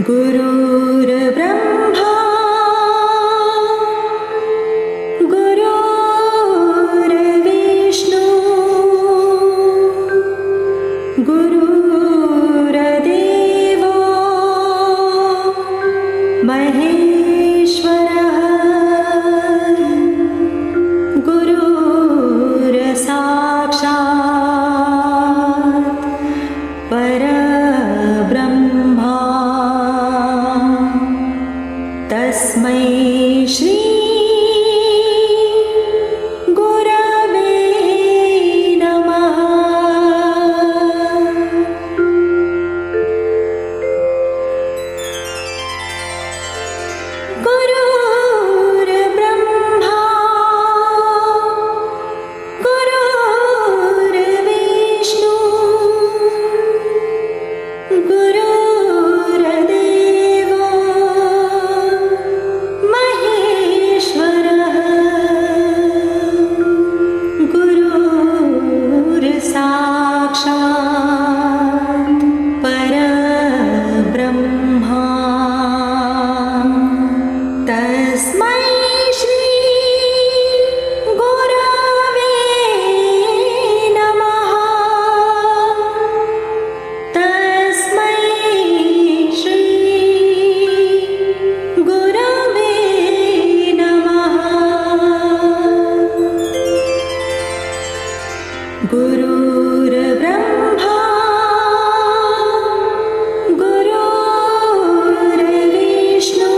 गुरुर्ब्रह्मा गुरुर्विष्णु गुरुर्देवो महेश्वरः गुरुर्साक्षात् परब्रह्मा तस्मै श्री गुरवे नमः। गुरुर्ब्रह्मा गुरुर्विष्णु गुरुर्देवो महेश्वरः गुरुर्साक्षात् परब्रह्मा तस्मै श्री गुरवे नमः। तस्मै श्री गुरवे नमः। गुरुर्ब्रह्मा गुरुर्विष्णु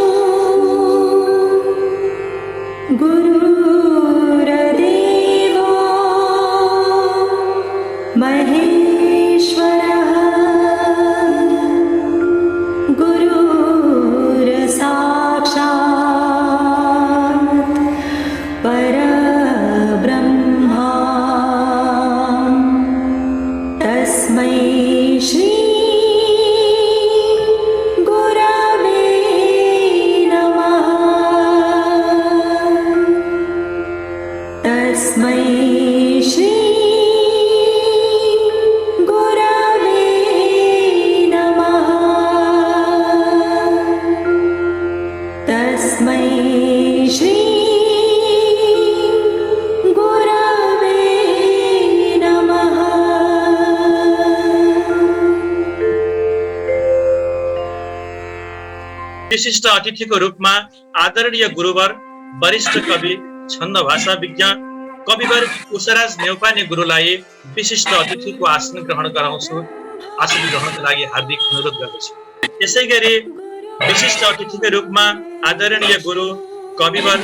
गुरुर्देवो महेश्वरः गुरुर्साक्षात् परब्रह्मा तस्मै श्री गुरवे नमः। तस्मै श्री गुरवे नमः। तस्मै श्री गुरवे नमः। विशिष्ट अतिथिको रूपमा आदरणीय गुरुवर वरिष्ठ कवि छन्द भाषा विज्ञ कविवर उषराज नेउपाने गुरुलाई विशिष्ट अतिथिको आसन ग्रहण गराउँछु। आसन ग्रहणको लागि हार्दिक अनुरोध गर्दछु। यसै गरी विशिष्ट अतिथिको रूपमा आदरणीय गुरु कविवर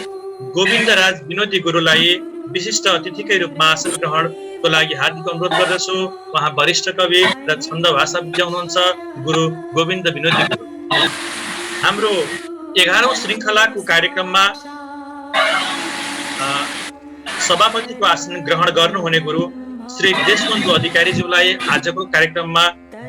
गोविन्दराज विनोदी गुरुलाई विशिष्ट अतिथिकै रूपमा आसन ग्रहणको लागि हार्दिक अनुरोध गर्दछु। उहाँ वरिष्ठ कवि र छन्द भाषा विज्ञ हुनुहुन्छ गुरु गोविन्द विनोदी गुरु। हाम्रो 11औं श्रृङ्खलाको कार्यक्रममा सभापतिको आसन ग्रहण गर्नुहुने गुरु श्री देशबन्धु अधिकारीज्यूलाई आजको कार्यक्रममा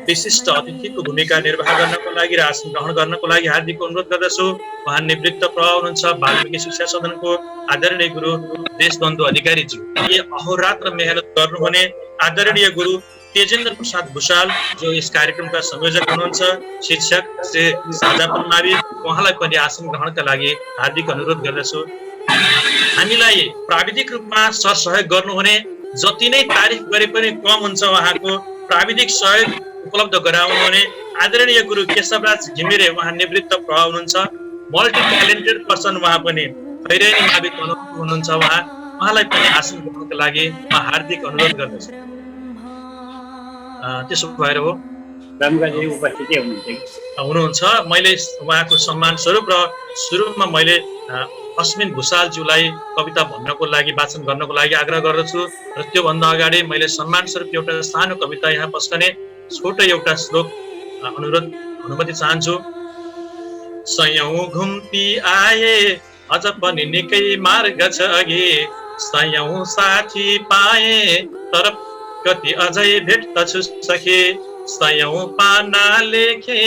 विशिष्ट अतिथिको भूमिका निर्वाह गर्नको लागि र आसन ग्रहण गर्नको लागि हार्दिक अनुरोध गर्दछु। उहाँ निवृत्त प्रभाव हुनुहुन्छ वाल्मीकि शिक्षा सदनको आदरणीय गुरु देशबन्धु अधिकारीज्यू। यी अहोरात्र मेहनत गर्नुहुने आदरणीय गुरु तेजेन्द्र प्रसाद भुषाल जो यस कार्यक्रमका संयोजक हुनुहुन्छ, शिक्षक श्री साजापन मावि, उहाँलाई पनि आसन ग्रहणका लागि हार्दिक अनुरोध गर्दछु। हामीलाई प्राविधिक रूपमा सहयोग गर्नुहुने, जति नै तारिफ गरे पनि कम हुन्छ उहाँको प्राविधिक सहयोग उपलब्ध गराउनुहुने आदरणीय गुरु केशवराज घिमिरे, उहाँ निवृत्त प्रभाव हुनुहुन्छ, मल्टी ट्यालेन्टेड पर्सन उहाँ पनि खैरेनी मावि हुनुहुन्छ। उहाँलाई पनि आसन ग्रहणका लागि म हार्दिक अनुरोध गर्दछु। त्यसो भएर हो रामगाजी उपस्थिति हुनुहुन्छ। मैले उहाँको सम्मान स्वरूप र सुरुमा मैले अश्विन भुषालज्यूलाई कविता भन्नको लागि वाचन गर्नको लागि आग्रह गर्दछु र त्योभन्दा अगाडि मैले सम्मान स्वरूप एउटा सानो कविता यहाँ पस्कने छोटो एउटा श्लोक अनुमति चाहन्छु। सयौं घुम्ती आए अझ पनि निकै मार्ग छ अघि, सयौं साथी पाए तर कति अझै भेट्न छु सके, सयौं पाना लेखे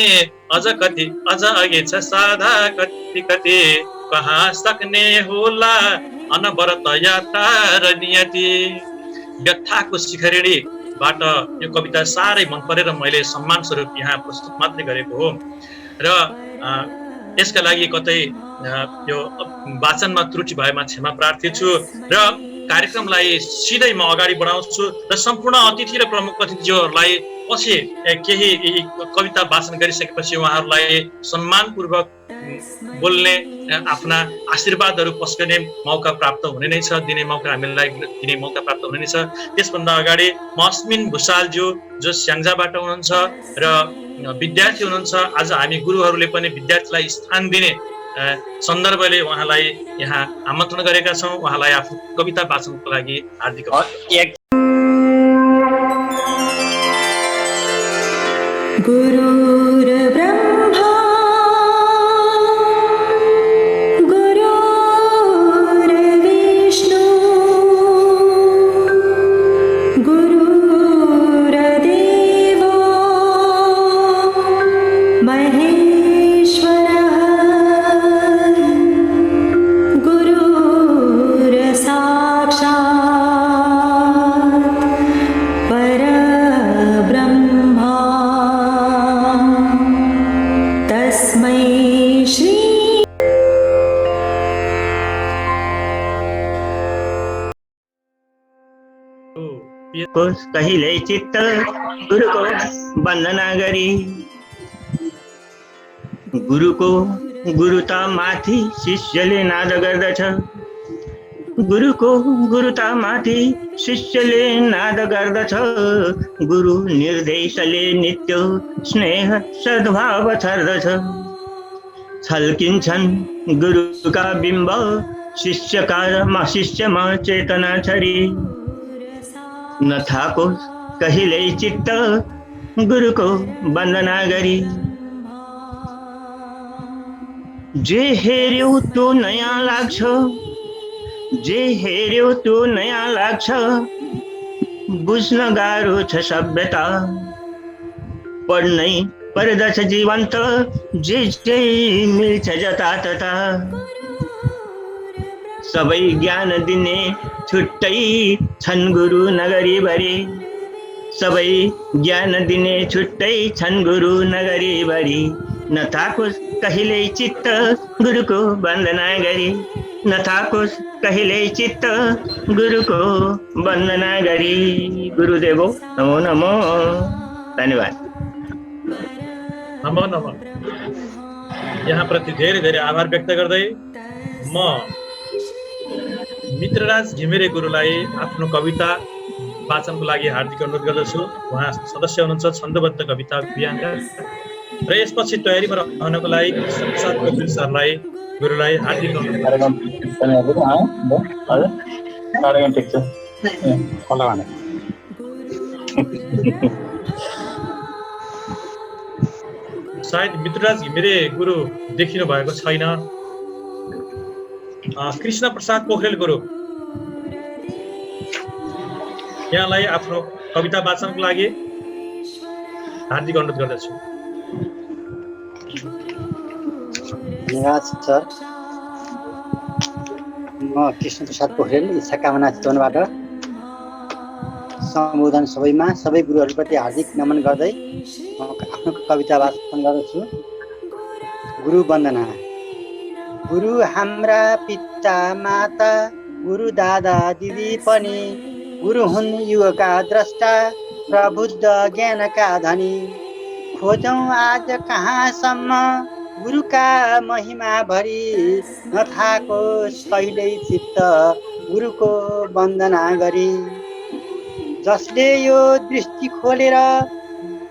अझ कति अझ अघि छ साधा कति कति, कहाँ सक्ने होला अनवरत यात्रा र नियति। व्यथाको शिखरिणीबाट यो कविता साह्रै मन परेर मैले सम्मान स्वरूप यहाँ प्रस्तुत मात्रै गरेको हो। र यसका लागि कतै यो वाचनमा त्रुटि भएमा क्षमा प्रार्थी छु र कार्यक्रमलाई सिधै म अगाडि बढाउँछु र सम्पूर्ण अतिथि र प्रमुख अतिथिज्यूहरूलाई पछि केही कविता वाचन गरिसकेपछि उहाँहरूलाई सम्मानपूर्वक बोल्ने आफ्ना आशीर्वादहरू पस्कने मौका प्राप्त हुने नै छ, दिने मौका हामीलाई दिने मौका प्राप्त हुने नै छ। त्यसभन्दा अगाडि म अस्मिन भुषालज्यू जो स्याङ्जाबाट हुनुहुन्छ र विद्यार्थी हुनुहुन्छ, आज हामी गुरुहरूले पनि विद्यार्थीलाई स्थान दिने सन्दर्भले उहाँलाई यहाँ आमन्त्रण गरेका छौँ। उहाँलाई आफ्नो कविता वाचनको लागि हार्दिक गुरुर्ब्रह्मा गुरुर्विष्णु गुरुर्देवो महेश्वरः गुरुर्साक्षात् परब्रह्मा तस्मै श्री कहिले चित्त गुरुको वन्दना गरी गुरुको गुरुता माथि शिष्यले नाद गर्दछ गुरुको गुरुता माथि शिष्यले नाद गर्दछ गुरु निर्देशले नित्य स्नेह सद्भाव छर्दछ छल्किन्छन् गुरुका बिम्ब शिष्यमा चेतना छरी नथाकोस् कहिल्यै चित्त गुरुको वन्दना गरी जे हेर्यो त्यो नयाँ लाग्छ जे हेर्यो त्यो नयाँ लाग्छ बुझ्न गाह्रो छ सभ्यता पढ्नै पर्दछ जीवन्त जे मिल्छ जतातता सबै ज्ञान दिने छुट्टै छन् गुरु नगरीभरि सबै ज्ञान दिने छुट्टै छन् गुरु नगरीभरि नथाकोस् कहिल्यै चित्त गुरुको वन्दना गरी नथाकोस् कहिल्यै चित्त गुरुको वन्दना गरी गुरुदेवो नमो नमो धन्यवाद नमो नमो यहाँ प्रति धेरै धेरै आभार व्यक्त गर्दै म मित्रराज घिमिरे गुरुलाई आफ्नो कविता वाचनको लागि हार्दिक अनुरोध गर्दछु। उहाँ सदस्य हुनुहुन्छ छन्दबद्ध कविता अभियानका र यसपछि तयारीमा रहनको लागि कृष्णप्रसाद पोखरेल सरलाई गुरुलाई हार्दिक अनुरोध सायद मित्रराज घिमिरे गुरु देखिनु भएको छैन। कृष्ण प्रसाद पोखरेल गुरु यहाँलाई आफ्नो कविता वाचनको लागि हार्दिक अनुरोध गर्दछु। धन्यवाद सर। म कृष्ण प्रसाद पोखरेल इच्छा कामना चितवनबाट सम्बोधन सबैमा सबै गुरुहरूप्रति हार्दिक नमन गर्दै म आफ्नो कविता वाचन गर्दछु। गुरु वन्दना। गुरु हाम्रा पिता माता गुरु दादा दिदी पनि गुरु हुन् युगका द्रष्टा प्रबुद्ध ज्ञानका धनी खोजौँ आज कहाँसम्म गुरुका महिमा भरी नथाकोस् कहिल्यै चित्त गुरुको वन्दना गरी जसले यो दृष्टि खोलेर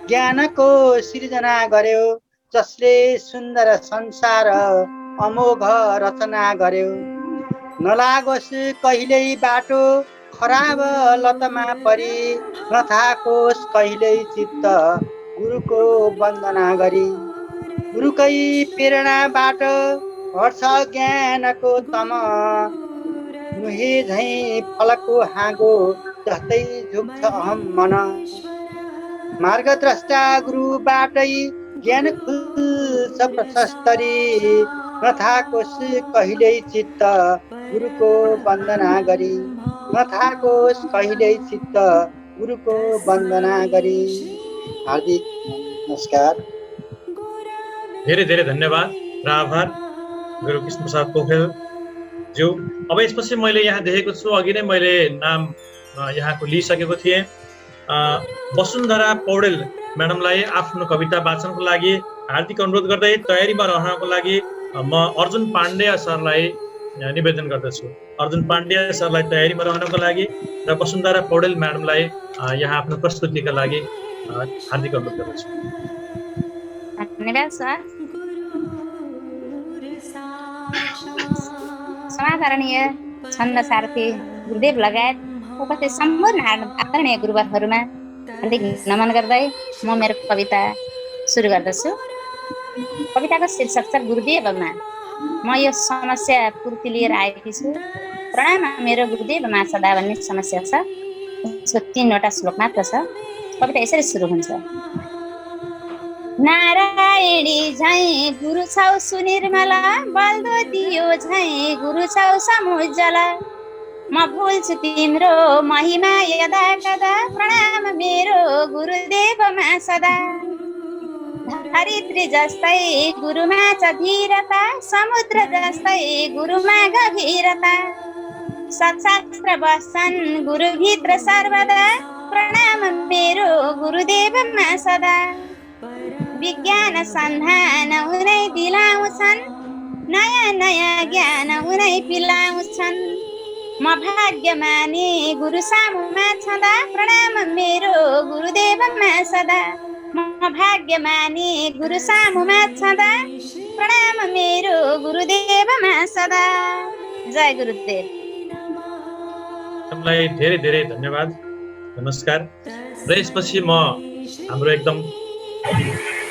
ज्ञानको सिर्जना गर्यो जसले सुन्दर संसार अमोघ रचना गर्यो नलागोस् कहिल्यै बाटो खराब लतमा परी नथाकोस् कहिल्यै चित्त गुरुको वन्दना गरी गुरुकै प्रेरणाबाट हट्छ ज्ञानको तम नुहे झैँ फलको हाँगो जस्तै झुक्छ अहम मन मार्गद्रष्टा गुरुबाटै ज्ञान खुल्छ प्रशस्तरी नथाकोस् कहिल्यै चित्त गुरुको वन्दना गरी नथाकोस् कहिल्यै चित्त गुरुको वन्दना गरी हार्दिक नमस्कार। धेरै धेरै धन्यवाद र आभार गुरु कृष्ण प्रसाद पोखरेल ज्यू। अब यसपछि मैले यहाँ देखेको छु, अघि नै मैले नाम यहाँको लिइसकेको थिएँ। वसुन्धरा पौडेल म्याडमलाई आफ्नो कविता वाचनको लागि हार्दिक अनुरोध गर्दै तयारीमा रहनको लागि म अर्जुन पाण्डेय सरलाई निवेदन गर्दछु। अर्जुन पाण्डेय सरलाई तयारीमा रहनको लागि र वसुन्धरा पौडेल म्याडमलाई यहाँ आफ्नो प्रस्तुतिका लागि हार्दिक अनुरोध गर्दछु। धन्यवाद सर। समादरणीय छन्द सारथी गुरुदेव लगायत उपस्थित सम्पूर्ण आदरणीय गुरुवरहरूमा हार्दिक नमन गर्दै म मेरो कविता सुरु गर्दछु। कविताको शीर्षक छ गुरुदेवमा। म यो समस्या पूर्ति लिएर आएकी छु। प्रणाम मेरो गुरुदेवमा सदा भन्ने समस्या छ। यसको 3वटा श्लोक मात्र छ। कविता यसरी सुरु हुन्छ। नारायणी झै गुरु छौ सुनिर्मला, बल्दो दियो झै गुरु छौ समुज्जला। म भुल्छु तिम्रो महिमा यदा कदा, प्रणाम मेरो गुरुदेवमा सदा। धरित्री जस्तै गुरुमा छ धीरता, समुद्र जस्तै गुरुमा गभीरता। सत्शास्त्र बस्छन् गुरुभित्र सर्वदा, प्रणाम मेरो गुरुदेवमा सदा। विज्ञान सन्धान उनै दिलाउँछन्, नयाँ नयाँ ज्ञान उनै पिलाउँछन्। म भाग्यमानी गुरु सामुमा छँदा, प्रणाम मेरो गुरुदेवमा सदा। म भाग्यमानी गुरु सामुमा छँदा, प्रणाम मेरो गुरुदेवमा सदा। जय गुरुदेव। तपाईँलाई धेरै धेरै धन्यवाद, नमस्कार। र यसपछि म हाम्रो एकदम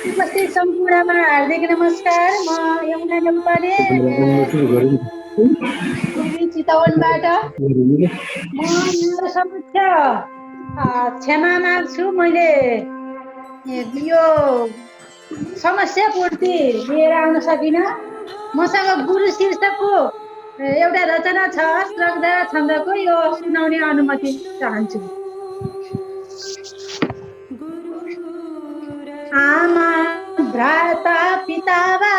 उपस्थित सम्पूर्णमा हार्दिक नमस्कार। म यमुना नेपाली चितवनबाट। म मेरो समस्या क्षमा माग्छु, मैले यो समस्या पूर्ति लिएर आउन सकिनँ। मसँग गुरु शीर्षकको एउटा रचना छ, श्रद्धा छन्दको, यो सुनाउने अनुमति चाहन्छु। आमा भ्राता पिता वा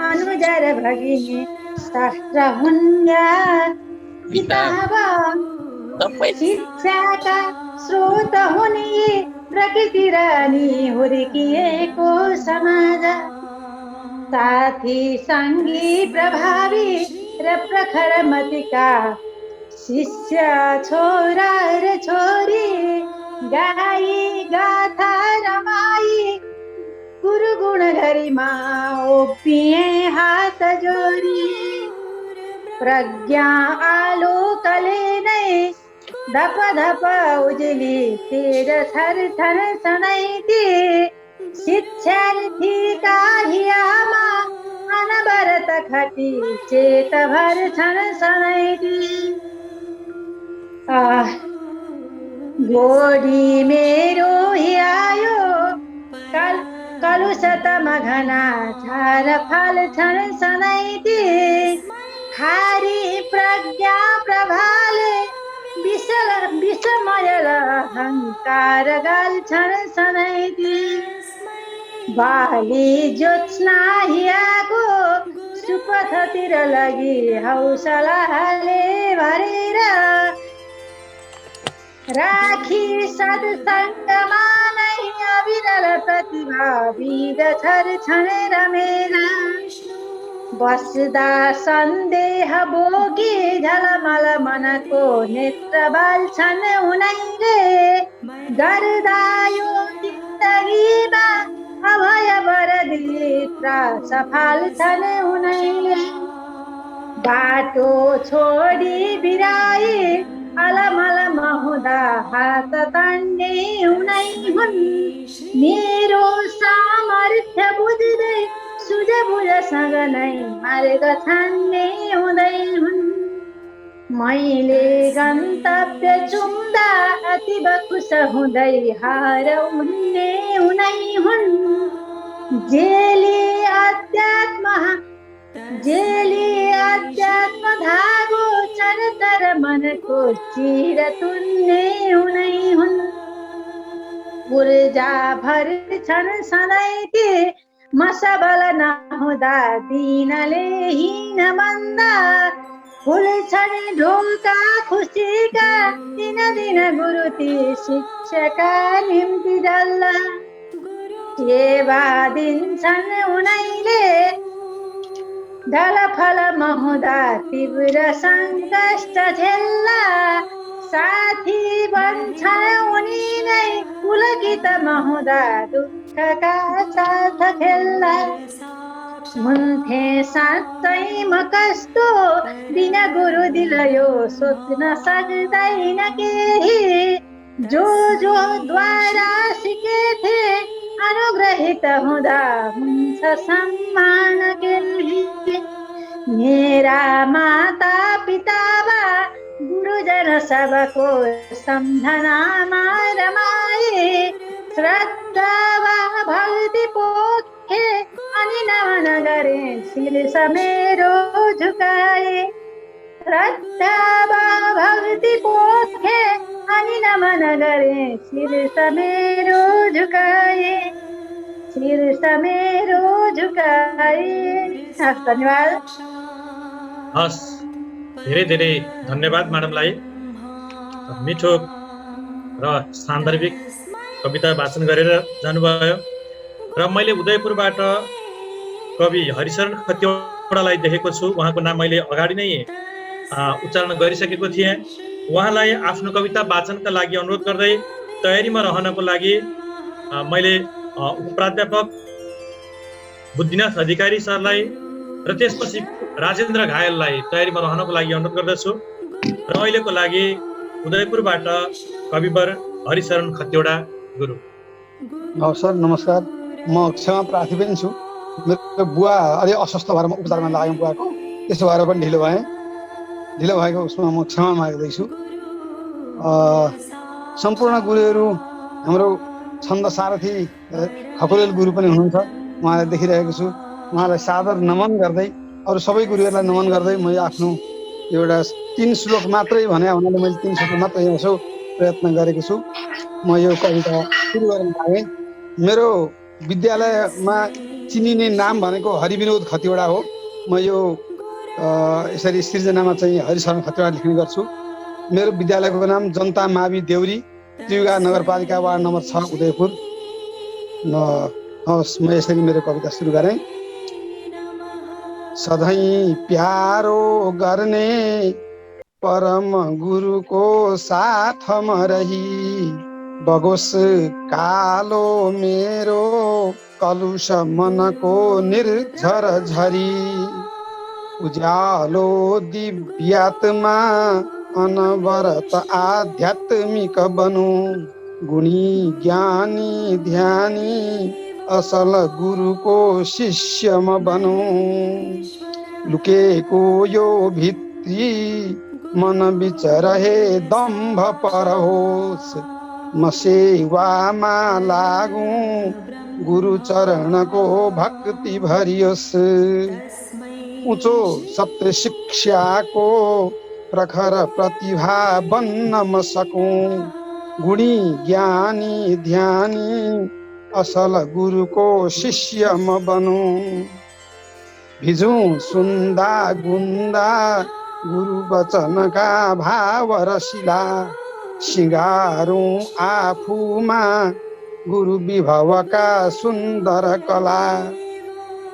अनुजा र भगिनी शास्त्र हुन् पिता वा शिक्षाका स्रोत हुन् प्रकृति रानी हुर्किएको समाज। साथी सङ्गी प्रभावी र प्रखर मतिका शिष्य छोरा र छोरी, गाई गाथा रमाई गुरु गुण गरिमा ओपिए हात जोडी। प्रज्ञा आलोकले नै धप धप उजुली तेज थरथर सनैती। शिक्षार्थीका हियामा अनवरत खटी चेत भर छन् सनैती। गोडी मेरो हियायो कलुषत मघना छार फल छन् सनैती। खारी प्रज्ञा प्रभाले विषमयल अहङ्कार गाल्छन् सनैती। बाली ज्योत्स्ना हियाको सुपथतिर लगी हौसलाले भरेर। राखी सत्सङ्गमा नै अविरल प्रतिभा विद छन् रमेर। बस्दा सन्देह बोकी झलमल मनको नेत्र बाल्छन् उनैले। गर्दा यो जिन्दगीमा अभय वरदी त्रास फाल्छन् उनैले। बाटो छोडी बिराई अलमल महुँदा हात तान्ने उनै हुन्। मेरो सामर्थ्य बुझ्दै सुझबुझसँग नै मार्ग छान्ने हुँदै हुन्। मैले गन्तव्य चुम्दा अतीव खुस हुँदै हार उन्ने उनै हुन्। जेली अध्यात्म धागो चरतर मनको चिर तुन्ने उनै हुन्। ऊर्जा भर छन् सधैँ मसबल नहुँदा दिनले हिँड बन्दा फुल्छन् ढोका खुसीका दिन दिन गुरु ती शिक्षाका निम्ति डल्ला सेवा दिन्छन् उनैले ढलफल महुँदा तीव्र सङ्कष्ट झेल्ला साथी बन्छन् उनी नै पुलकित महुँदा दुःखका साथ खेल्ला हुन्थे साँच्चै म कस्तो दिन गुरु दिलयो सोच्न सक्दैन केही जो द्वारा सिकेथे अनुग्रहित हुँदा हुन्छ सम्मान केही मेरा माता पिताबा गुरुजन सबको सम्झनामा रमाए श्रद्धा वा भक्ति पोखे अनि नमन गरे शीर्ष मेरो झुकाए श्रद्धा वा भक्ति पोखे अनि नमन गरे शीर्ष मेरो झुकाए शीर्ष मेरो झुकाए। धन्यवाद। हस्, धेरै धेरै धन्यवाद म्याडमलाई। मिठो र सान्दर्भिक कविता वाचन गरेर जानुभयो र मैले उदयपुरबाट कवि हरिशरण खतिवडालाई देखेको छु। उहाँको नाम मैले अगाडि नै उच्चारण गरिसकेको थिएँ। उहाँलाई आफ्नो कविता वाचनका लागि अनुरोध गर्दै तयारीमा रहनको लागि मैले उपप्राध्यापक बुद्धिनाथ अधिकारी सरलाई र त्यसपछि राजेन्द्र घायललाई तयारीमा रहनको लागि अनुरोध गर्दछु र अहिलेको लागि उदयपुरबाट कविवर हरिशरण खतिवडा गुरु। सर नमस्कार, म क्षमा प्रार्थी पनि छु। मेरो बुवा अलि अस्वस्थ भएर म उपचारमा लागेँ बुवाको, त्यसो भएर पनि ढिलो भएको उसमा म क्षमा माग्दैछु। सम्पूर्ण गुरुहरू हाम्रो छन्द सारथी खकुरेल गुरु पनि हुनुहुन्छ, उहाँलाई देखिरहेको छु। उहाँलाई सादर नमन गर्दै अरू सबै गुरुहरूलाई नमन गर्दै म आफ्नो एउटा 3 श्लोक मात्रै भने हुनाले मैले 3 श्लोक मात्रै यसो प्रयत्न गरेको छु। म यो कविता सुरु गर्न लागेँ। मेरो विद्यालयमा चिनिने नाम भनेको हरिविनोद खतिवडा हो। म यो यसरी सिर्जनामा चाहिँ हरिशरण खतिवडा लेख्ने गर्छु। मेरो विद्यालयको नाम जनता मावि देउरी, त्रियुगा नगरपालिका वार्ड नम्बर 6 उदयपुर। म यसरी मेरो कविता सुरु गरेँ। सधैँ प्यारो गर्ने परम गुरुको साथमा रही बगोस् कालो मेरो कलुष मनको निर्झर झरी उज्यालो दिव्यात्मा अनवरत आध्यात्मिक बनु गुणी ज्ञानी ध्यानी असल गुरुको शिष्यमा बनु लुकेको यो भित्री मन बिच रहे दम्भ परहोस् म सेवामा लागूं गुरु चरणको भक्ति भरियोस् उँचो सत्य शिक्षाको प्रखर प्रतिभा बन्न म सकूं गुणी ज्ञानी ध्यानी असल गुरुको शिष्य म बनूं भिजूं सुन्दा गुन्दा गुरु वचनका भाव रसिला सिंगारूं आफूमा गुरु विभवका सुन्दर कला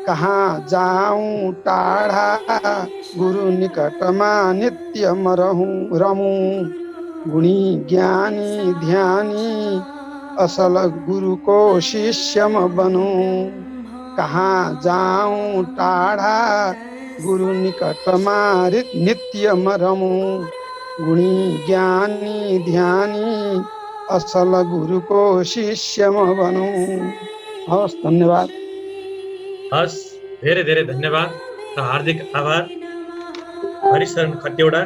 कहाँ जाऊं टाढा गुरु निकटमा नित्य म रमूं गुणी ज्ञानी ध्यानी असल गुरुको शिष्य म बनूं कहाँ जाऊं टाढा गुरु निकटमा नित्य म रमूं गुणी ज्ञानी ध्यानी असल गुरुको शिष्य म बनूं। हवस्, धन्यवाद। हस्, धेरै धेरै धन्यवाद र हार्दिक आभार। हरिशरण खतिवडा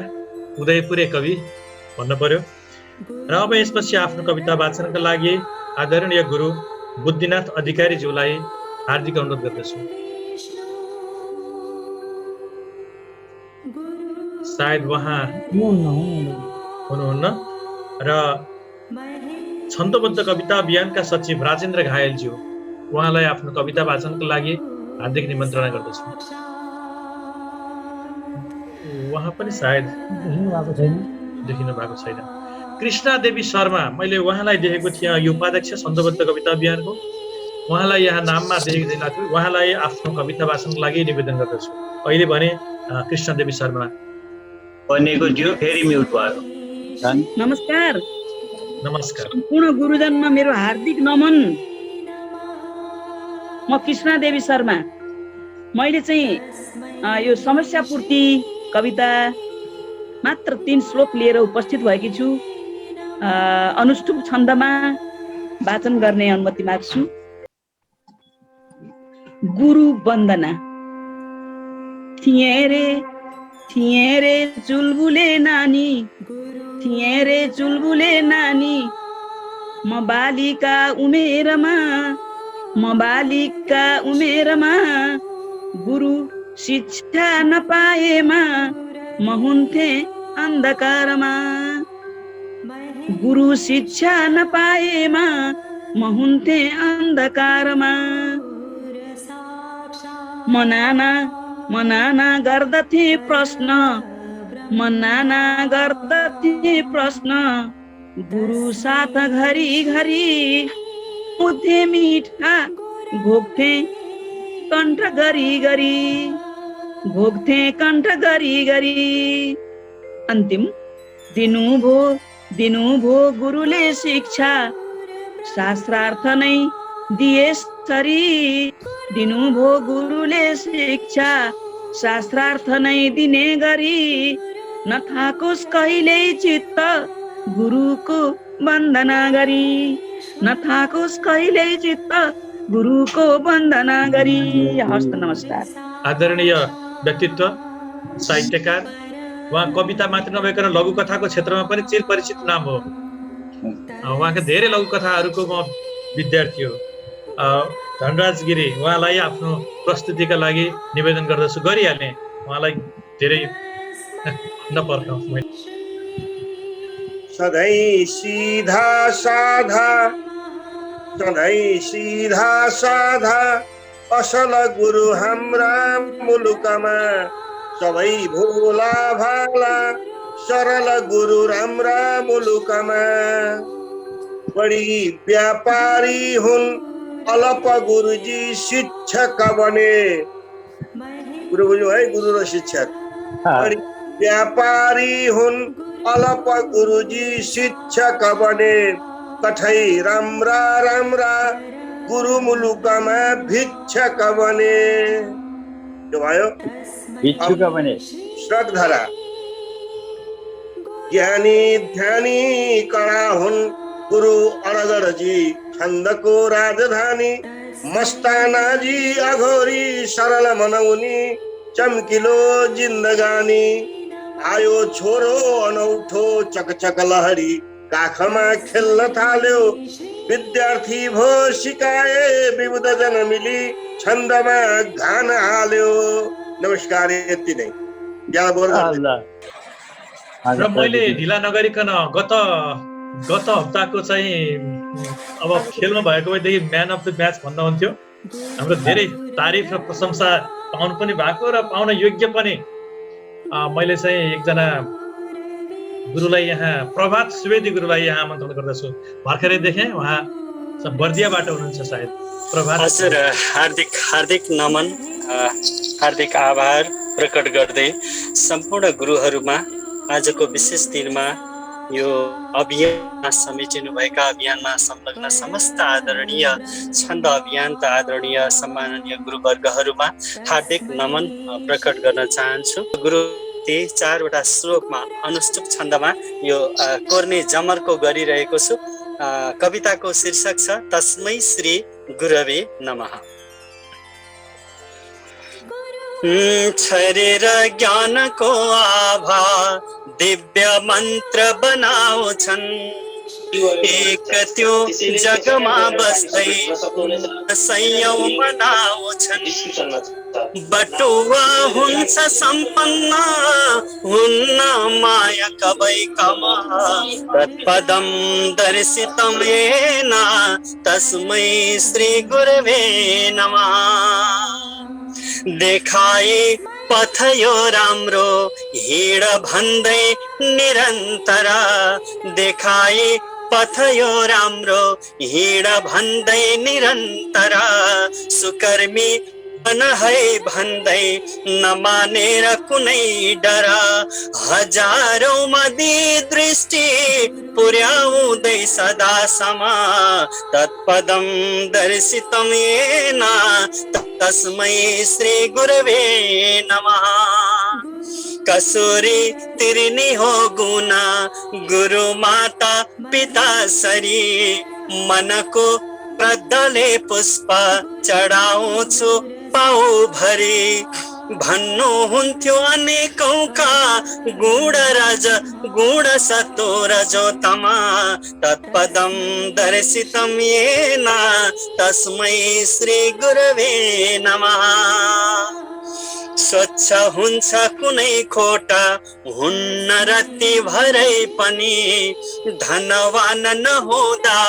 उदयपुरे कवि भन्नु पर्यो। र अब यसपछि आफ्नो कविता वाचनका लागि आदरणीय गुरु बुद्धिनाथ अधिकारीज्यूलाई हार्दिक अनुरोध गर्दछु। सायद उहाँ हुनुहुन्न र छन्दबद्ध कविता अभियानका सचिव राजेन्द्र घायलज्यू उहाँलाई आफ्नो कविता वाचनको लागि हार्दिक निमन्त्रणा गर्दछु। उहाँ पनि सायद देखिनु भएको छैन। कृष्णा देवी शर्मा, मैले उहाँलाई देखेको थिएँ यो उपाध्यक्ष सन्दबद्ध कविता अभियानको। उहाँलाई यहाँ नाममा देखेको थिएन थियो। उहाँलाई आफ्नो कविता वाचनको लागि निवेदन गर्दछु। अहिले भने कृष्णा देवी शर्मा भनेको थियो, फेरि म्युट भयो। नमस्कार। नमस्कार। सम्पूर्ण गुरुजनमा मेरो हार्दिक नमन। म कृष्णा देवी शर्मा। मैले चाहिँ यो समस्या पूर्ति कविता मात्र 3 श्लोक लिएर उपस्थित भएकी छु। अनुष्टुप छन्दमा वाचन गर्ने अनुमति माग्छु। गुरु वन्दना। थिए रे चुलबुले नानी, थिए रे चुलबुले नानी, म बालिका उमेरमा गुरु शिक्षा नपाएमा म हुन्थे अन्धकारमा। गुरु शिक्षा नपाएमा म हुन्थे अन्धकारमा। म नाना गर्दथे प्रश्न, गुरु साथ घरी उठे मिठा घोक्थे कण्ठ गरी गरी। अन्तिम दिनुभो गुरुले शिक्षा, शास्त्रार्थ नै दिए सरी। दिनुभो गुरुले शिक्षा, शास्त्रार्थ नै दिने गरी। नथाकोस् कहिल्यै चित्त गुरुको वन्दना गरी। नथाकोस् कहिल्यै चित्त गुरुको वन्दना गरी। हस्त नमस्कार। आदरणीय व्यक्तित्व, साहित्यकार, उहाँ कविता मात्र नभएर लघुकथाको क्षेत्रमा पनि चिर परिचित नाम हो। उहाँका धेरै लघुकथाहरूको म विद्यार्थी हो। धनराज गिरी, उहाँलाई आफ्नो प्रस्तुतिका लागि निवेदन गर्दछु। गरिहाल्ने, उहाँलाई धेरै नपर्खाउँ। सधैँ सीधा साधा असल गुरु हाम्रा मुलुकमा। सबै भोला भाला सरल गुरु राम्रा मुलुकमा। बढी व्यापारी हुन् अल्प गुरुजी शिक्षक बने। गुरु बुझ्नु है, गुरु र शिक्षक। बढी व्यापारी हुन् अल्प गुरुजी शिक्षक बने। कठै राम्रा गुरु मुलुकमा भिक्षक बने। त्यो भयो भिक्षुक बने। श्रद्धरा ज्ञानी ध्यानी कडा हुन् गुरु अडगरजी छन्दको राजधानी। मस्तानाजी अघोरी सरल मनाउनी चम्किलो जिन्दगानी। आयो छोरो अनौठो चकचक लहरी काखमा खेल्न थाल्यो। विद्यार्थी भो सिकाए विविध जन मिली छन्दमा घान हाल्यो। नमस्कार, यति नै। र मैले ढिला नगरिकन गत हप्ताको चाहिँ अब खेलमा भएको भएदेखि म्यान अफ द म्याच भन्दा हुन्थ्यो। हाम्रो धेरै तारिफ र प्रशंसा पाउनु पनि भएको र पाउन योग्य पनि। मैले चाहिँ एकजना गुरुलाई यहाँ, प्रभात सुवेदी गुरुलाई यहाँ आमन्त्रण गर्दछु। भर्खरै देखेँ, उहाँ बर्दियाबाट हुनुहुन्छ सायद। प्रभात हजुर, हार्दिक नमन, हार्दिक आभार प्रकट गर्दै सम्पूर्ण गुरुहरूमा आजको विशेष दिनमा यो अभियानमा समेटिनुभएका, अभियानमा संलग्न समस्त आदरणीय छन्द अभियानका आदरणीय सम्माननीय गुरुवर्गहरूमा हार्दिक नमन प्रकट गर्न चाहन्छु। गुरु 4वटा श्लोकमा अनुष्टुप छन्दमा यो कोर्ने जमर्को गरिरहेको छु। कविताको शीर्षक छ तस्मै श्री गुरवे नमः। छरेर ज्ञानको आभा दिव्य मन्त्र बनाउँछन्। एक त्यो जगमा बस्दै सयौं मनाउँछन् बटुवा हुन्छ सम्पन्न हुन्न माया कवैकमा तत्पदं दर्शितं येन तस्मै श्री गुरवे नमः देखाए पथ यो राम्रो हिँड भन्दै निरन्तर देखाए पथ यो राम्रो हिँड भन्दै निरन्तर सुकर्मी बन है भन्दै नमानेर कुनै डर हजारौं मदी दृष्टि पुर्याउँदै सदासम्म तत्पदं दर्शितं येन तस्मै श्री गुरवे नमः कसुरी तिर्नी हो गुना गुरु माता पिता सरी मनको प्रदले पुष्प चढाउँछु पाउ भरी भन्नुहुन्थ्यो अनेकौका गुण रज गुण सतो रजोतमा तत्पदं दर्शितं येन तस्मै श्री गुरवे नमः स्वच्छ हुन्छ कुनै खोटा हुन्न रति भरै पनि धनवान नहुँदा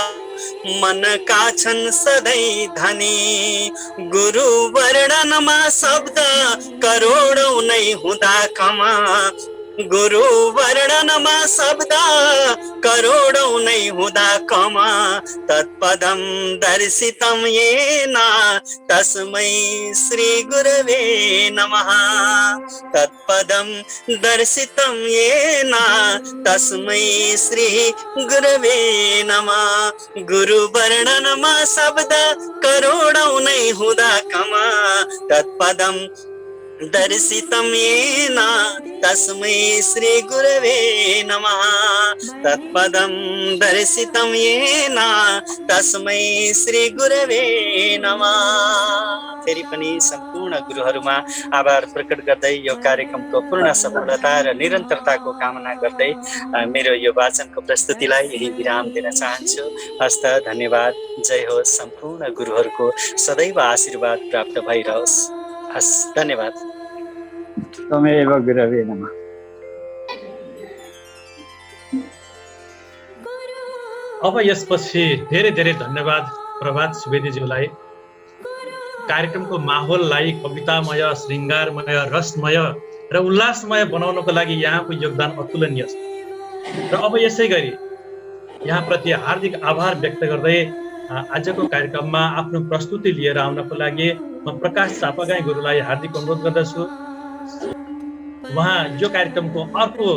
मनका छन् सधैँ धनी गुरु वर्णनमा शब्द करोडौं नै हुँदा कमा गुरु वर्णनमा शब्द करोडौं नै हुँदा कमा तत्पदं दर्शितं येन तस्मै श्री गुरवे नमः तत्पदं दर्शितं येन तस्मै श्री गुरवे नमः गुरु वर्णनमा शब्द करोडौं नै हुँदा कमा तत्पदं दर्शितं येन तस्मै श्री गुरवे नमः तत्पदं दर्शितं येन तस्मै श्री गुरवे नमः फेरि पनि सम्पूर्ण गुरुहरूमा आभार प्रकट गर्दै यो कार्यक्रमको पूर्ण सफलता र निरन्तरताको कामना गर्दै मेरो यो वाचनको प्रस्तुतिलाई यही विराम दिन चाहन्छु हस्त धन्यवाद जय हो सम्पूर्ण गुरुहरूको सदैव आशीर्वाद प्राप्त भइरहोस् हस् धन्यवाद त्वमेव गुरवे नमः अब यसपछि धेरै धेरै धन्यवाद प्रभात सुवेदीज्यूलाई कार्यक्रमको माहौललाई कवितामय श्रृङ्गारमय रसमय र उल्लासमय बनाउनको लागि यहाँको योगदान अतुलनीय छ र अब यसै गरी यहाँप्रति हार्दिक आभार व्यक्त गर्दै आजको कार्यक्रममा आफ्नो प्रस्तुति लिएर आउनको लागि म प्रकाश चापागाई गुरुलाई हार्दिक अनुरोध गर्दछु उहाँ यो कार्यक्रमको अर्को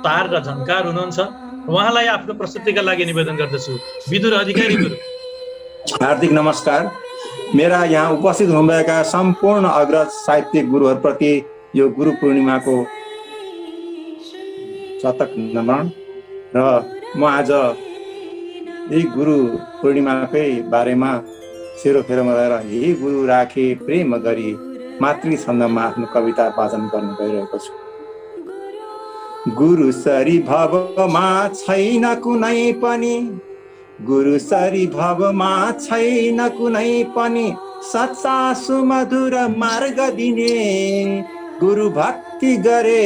तार र झन्कार हुनुहुन्छ उहाँलाई आफ्नो प्रस्तुतिका लागि निवेदन गर्दछु विदुर अधिकारी गुरु हार्दिक नमस्कार मेरा यहाँ उपस्थित हुनुभएका सम्पूर्ण अग्रज साहित्यिक गुरुहरूप्रति यो गुरु पूर्णिमाको शतक नमन र म आज यही गुरु पूर्णिमाकै बारेमा सेरोफेरोमा रहेर हे गुरु राखे प्रेम गरी मातृ छन्दमा आफ्नो कविता वाचन गर्न गइरहेको छु गुरु सरी भवमा छैन कुनै पनि गुरु सरी भवमा छैन कुनै पनि सच्चा सुमधुर मार्ग दिने गुरु भक्ति गरे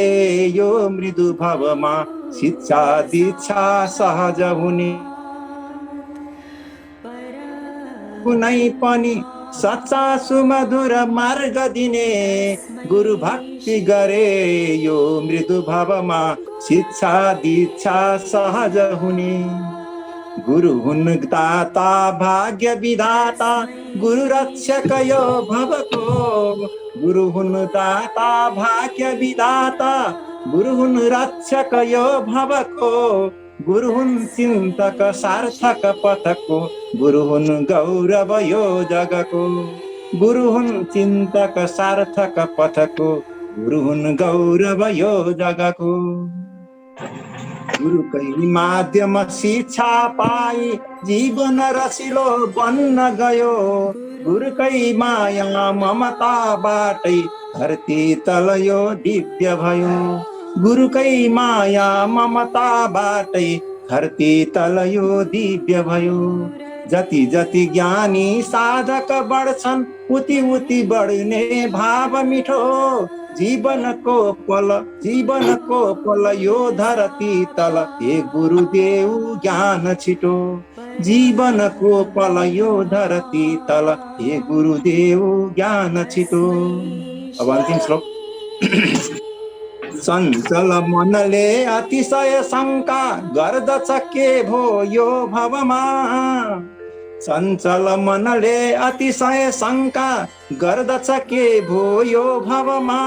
यो मृदु भवमा शिक्षा दीक्षा सहज हुने कुनै पनि सच्चा सुमधुर मार्ग दिने गुरु भक्ति गरे यो मृदु भवमा शिक्षा दीक्षा सहज हुने गुरु हुन् दाता भाग्य विधाता गुरु रक्षक यो भवको गुरु हुन् दाता भाग्य विधाता गुरु हुन् रक्षक यो भवको गुरु हुन् चिन्तक सार्थक पथको गुरु हुन् गौरव यो जगको गुरु हुन् चिन्तक सार्थक पथको गुरु हुन् गौरव यो जगको गुरुकै माध्यम शिक्षा पाई जीवन रसिलो बन्न गयो गुरुकै माया ममताबाटै धरती तल यो दिव्य भयो गुरुकै माया ममताबाटै धरती तल यो दिव्य भयो। जति जति ज्ञानी साधक बढ्छन् उति उति बढ्ने भाव मिठो। जीवनको पल यो धरती तल हे गुरुदेव ज्ञान छिटो। जीवनको पल यो धरती तल हे गुरुदेव ज्ञान छिटो। अब अन्तिम श्लोक। चञ्चल मनले अतिशय शङ्का गर्दछ के भो यो भवमा। चञ्चल मनले अतिशय शङ्का गर्दछ के भो यो भवमा।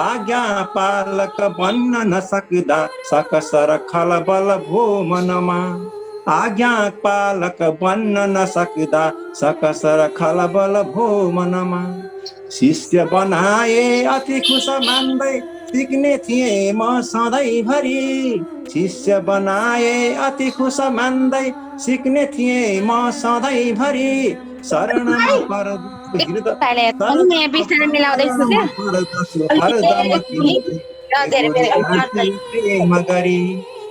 आज्ञा पालक बन्न नसक्दा सकसर खलबल भो मनमा। आज्ञा पालक बन्न नसक्दा सकसर खलबल भो मनमा। शिष्य बनाए अति खुस मान्दै सिक्ने थिएँ म सधैँभरि। शिष्य बनाए अति खुस मान्दै सिक्ने थिएँ म सधैँभरि। शरणमा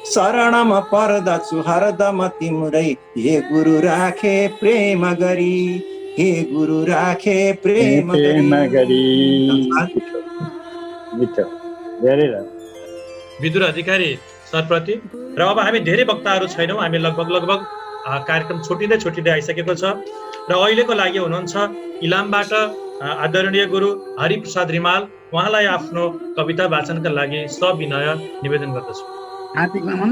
शरणमा पर्दछु हरदम तिम्रै। हे गुरु राखे प्रेम गरी। हे गुरु राखे प्रेम गरी। विदुर अधिकारी सरप्रति र अब हामी धेरै वक्ताहरू छैनौँ। हामी लगभग कार्यक्रम छुटिँदै आइसकेको छ र अहिलेको लागि हुनुहुन्छ इलामबाट आदरणीय गुरु हरिप्रसाद रिमाल। उहाँलाई आफ्नो कविता वाचनका लागि सविनय निवेदन गर्दछु। हार्दिक नमन।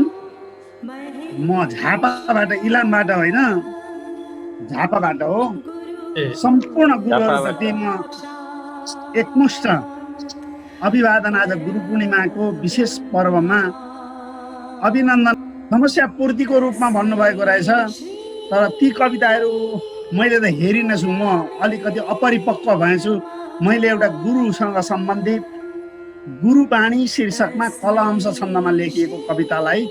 म झापाबाट, इलामबाट होइन, झापाबाट हो। सम्पूर्ण गुरुहरूप्रति म एकमुष्ट अभिवादन। आज गुरु पूर्णिमाको विशेष पर्वमा अभिनन्दन। समस्या पूर्तिको रूपमा भन्नुभएको रहेछ, तर ती कविताहरू मैले त हेरिनछु। म अलिकति अपरिपक्व भएछु। मैले एउटा गुरुसँग सम्बन्धित गुरुवाणी शीर्षकमा कलहंस छन्दमा लेखिएको कवितालाई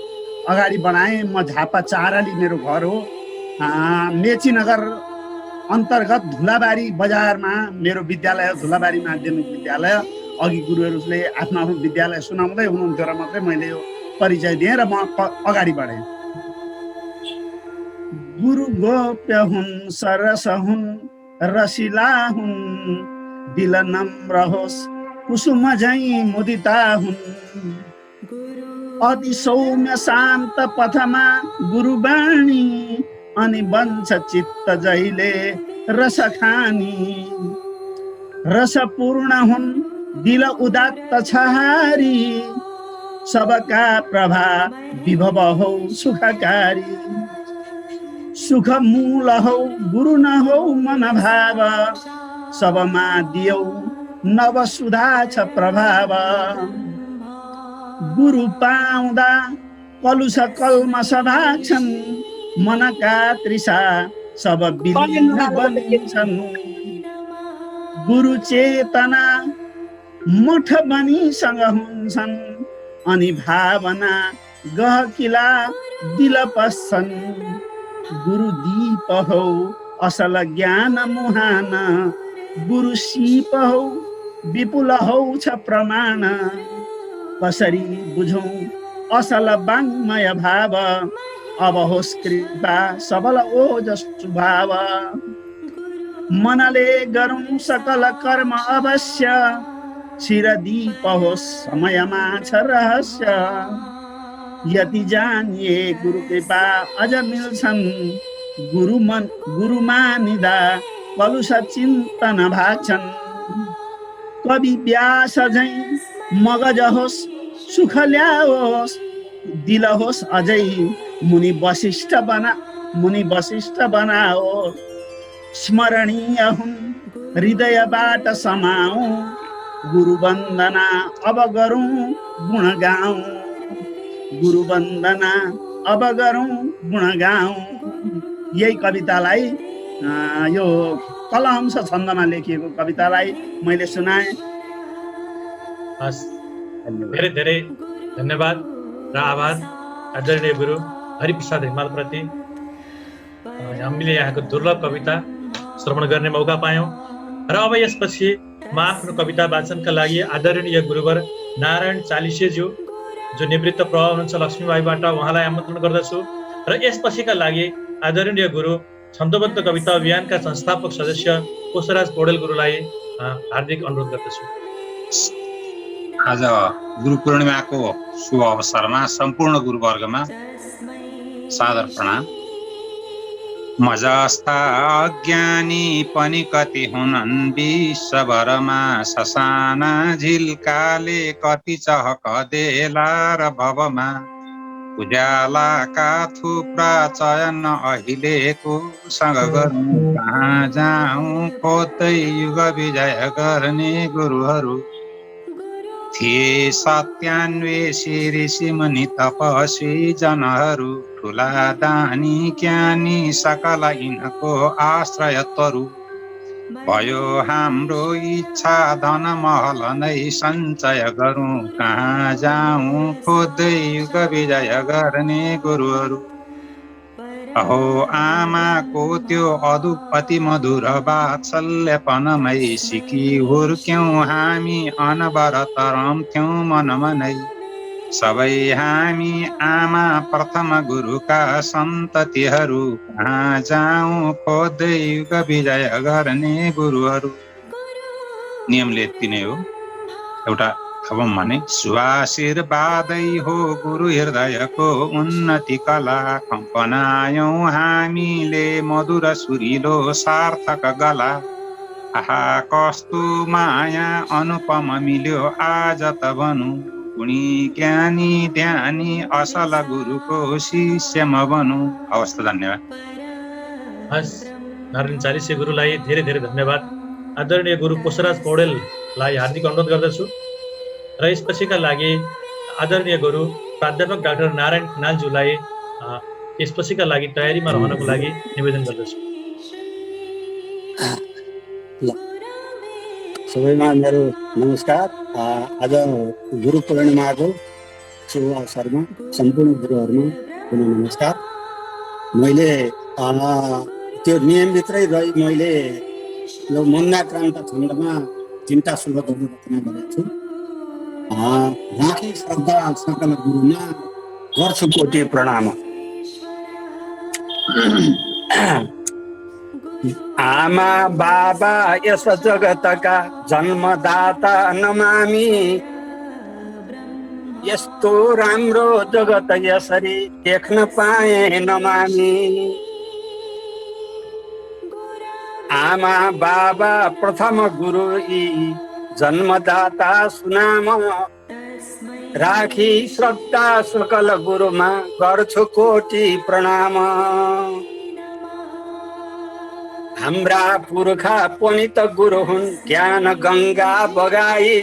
अगाडि बढाएँ। म झापा चाराली मेरो घर हो। मेचीनगर अन्तर्गत धुलाबारी बजारमा मेरो विद्यालय, धुलाबारी माध्यमिक विद्यालय। अघि गुरुहरूले आफ्नो आफ्नो विद्यालय सुनाउँदै हुनुहुन्थ्यो र मात्रै मैले यो परिचय दिएँ र म अगाडि बढेँ। गुरु गोप्य हुन्, सरस हुन्, रसिला हुन्, दिल नम्र होस्, कुसुम झैं मुदिता हुन्। अति सौम्य शान्त पथमा गुरुवाणी, अनि बन्छ चित्त जहिले रस खानी। रसपूर्ण हुन्, दिल उदात्त छहारी, सबका प्रभा विभव हौ सुखकारी। सुख मूल हौ गुरु न हौ मन भाव, सबमा दियौ नव सुधा छ प्रभाव। गुरु पाउँदा कलुष कल्मष भाग्छन्, मनका तृषा सब बिलिन बन्छन्। गुरु चेतना मठ बनीसँग हुन्छन्, अनि भावना गहकिला दिल पस्छन्। गुरु दीप हौ असल ज्ञान मुहान, गुरु सीप हौ विपुल हौ छ प्रमाण। कसरी बुझौं असल वाङ्मय भाव, अब होस् कृपा सबल ओजस स्वभाव। मनले गरौँ सकल कर्म अवश्य, शिरदीप होस् समयमा छ रहस्य। यति जानिए गुरु कृपा अझ मिल्छन्, गुरु मानिदा कलुष चिन्तन भाग्छन्। कवि व्यास झैं मगज होस् सुख ल्याओस्, दिल होस् अझै मुनि वशिष्ठ बनाओस्। स्मरणीय हुन् हृदयबाट समाऊ, गुरु वन्दना अब गरौँ गुण गाऊँ। गुरु वन्दना अब गरौँ गुण गाऊँ। यही कवितालाई, यो कलहंस छन्दमा लेखिएको कवितालाई मैले सुनाएँ। धेरै धेरै धन्यवाद र आभार आदरणीय गुरु हरिप्रसाद रिमाल प्रति। हामीले यहाँको दुर्लभ कविता श्रवण गर्ने मौका पायौँ र अब यसपछि म आफ्नो कविता वाचनका लागि आदरणीय गुरुवर नारायण चालिसेज्यू जो निवृत्त प्रभाव हुनुहुन्छ लक्ष्मीबाईबाट उहाँलाई आमन्त्रण गर्दछु र यसपछिका लागि आदरणीय गुरु छन्दोबद्ध कविता अभियानका संस्थापक सदस्य कोशराज पौडेल गुरुलाई हार्दिक अनुरोध गर्दछु। आज गुरु पूर्णिमाको शुभ अवसरमा सम्पूर्ण गुरुवर्गमा सादर प्रणाम। म जस्ता अज्ञानी पनि कति हुनन् विश्वभरमा, ससाना झिल्काले कति चहकदेला र भवमा, उज्यालाका थुप्रा चयन अहिलेको सँग गर्नु कहाँ जाउँ, खोज्दै युग विजय गर्ने गुरुहरू थिए सत्यान्वेषी ऋषि मुनि तपस्वी जनहरू, ठुला दानी ज्ञानी सकल यिनको आश्रय तरु, भयो हाम्रो इच्छा धन महल नै सञ्चय गरौँ, कहाँ जाउँ खोज्दै युग विजय गर्ने गुरुहरू। अहो आमाको त्यो अति मधुर वात्सल्यपनमै सिकी हुर्क्यौँ हामी, अनवरत रम्थ्यौँ मनमनै, सबै हामी आमा प्रथम गुरुका सन्ततिहरू, कहाँ जाउँ खोज्दै युग विजय गर्ने गुरुहरू। नियमले यति नै हो। एउटा थपौँ भने सुआशीर्वादै हो गुरु हृदयको उन्नति कला, कम्पनायौँ हामीले मधुर सुरिलो सार्थक गला, आहा कस्तो माया अनुपम मिल्यो आज त भनौँ, गुणी ज्ञानी ध्यानी असल गुरुको शिष्य म बनौँ। हवस् त, धन्यवाद। हस्, नारायण चालिसे गुरुलाई धेरै धेरै धन्यवाद। आदरणीय गुरु कोशराज पौडेललाई हार्दिक अनुरोध गर्दछु र यसपछिका लागि आदरणीय गुरु प्राध्यापक डाक्टर नारायण खनालज्यूलाई यसपछिका लागि तयारीमा रहनको लागि निवेदन गर्दछु। सबैमा मेरो नमस्कार। आज गुरु पूर्णिमाको शुभ अवसरमा सम्पूर्ण गुरुहरूमा पुनः नमस्कार। मैले त्यो नियमभित्रै रही मैले यो मन्दाक्रान्त छन्दमा 3टा श्लोकहरू रचना गरेको छु। राखी श्रद्धा सकल गुरुमा गर्छु कोटि प्रणाम। आमा बाबा यस जगतका जन्मदाता नमामी, यस्तो राम्रो जगत यसरी देख्न पाए नमामी। आमा बाबा प्रथम गुरु यी जन्मदाता सुनाम, राखी श्रद्धा सकल गुरुमा गर्छु कोटि प्रणाम। हाम्रा पुर्खा पुनित गुरु हुन् ज्ञान गङ्गा बगाई,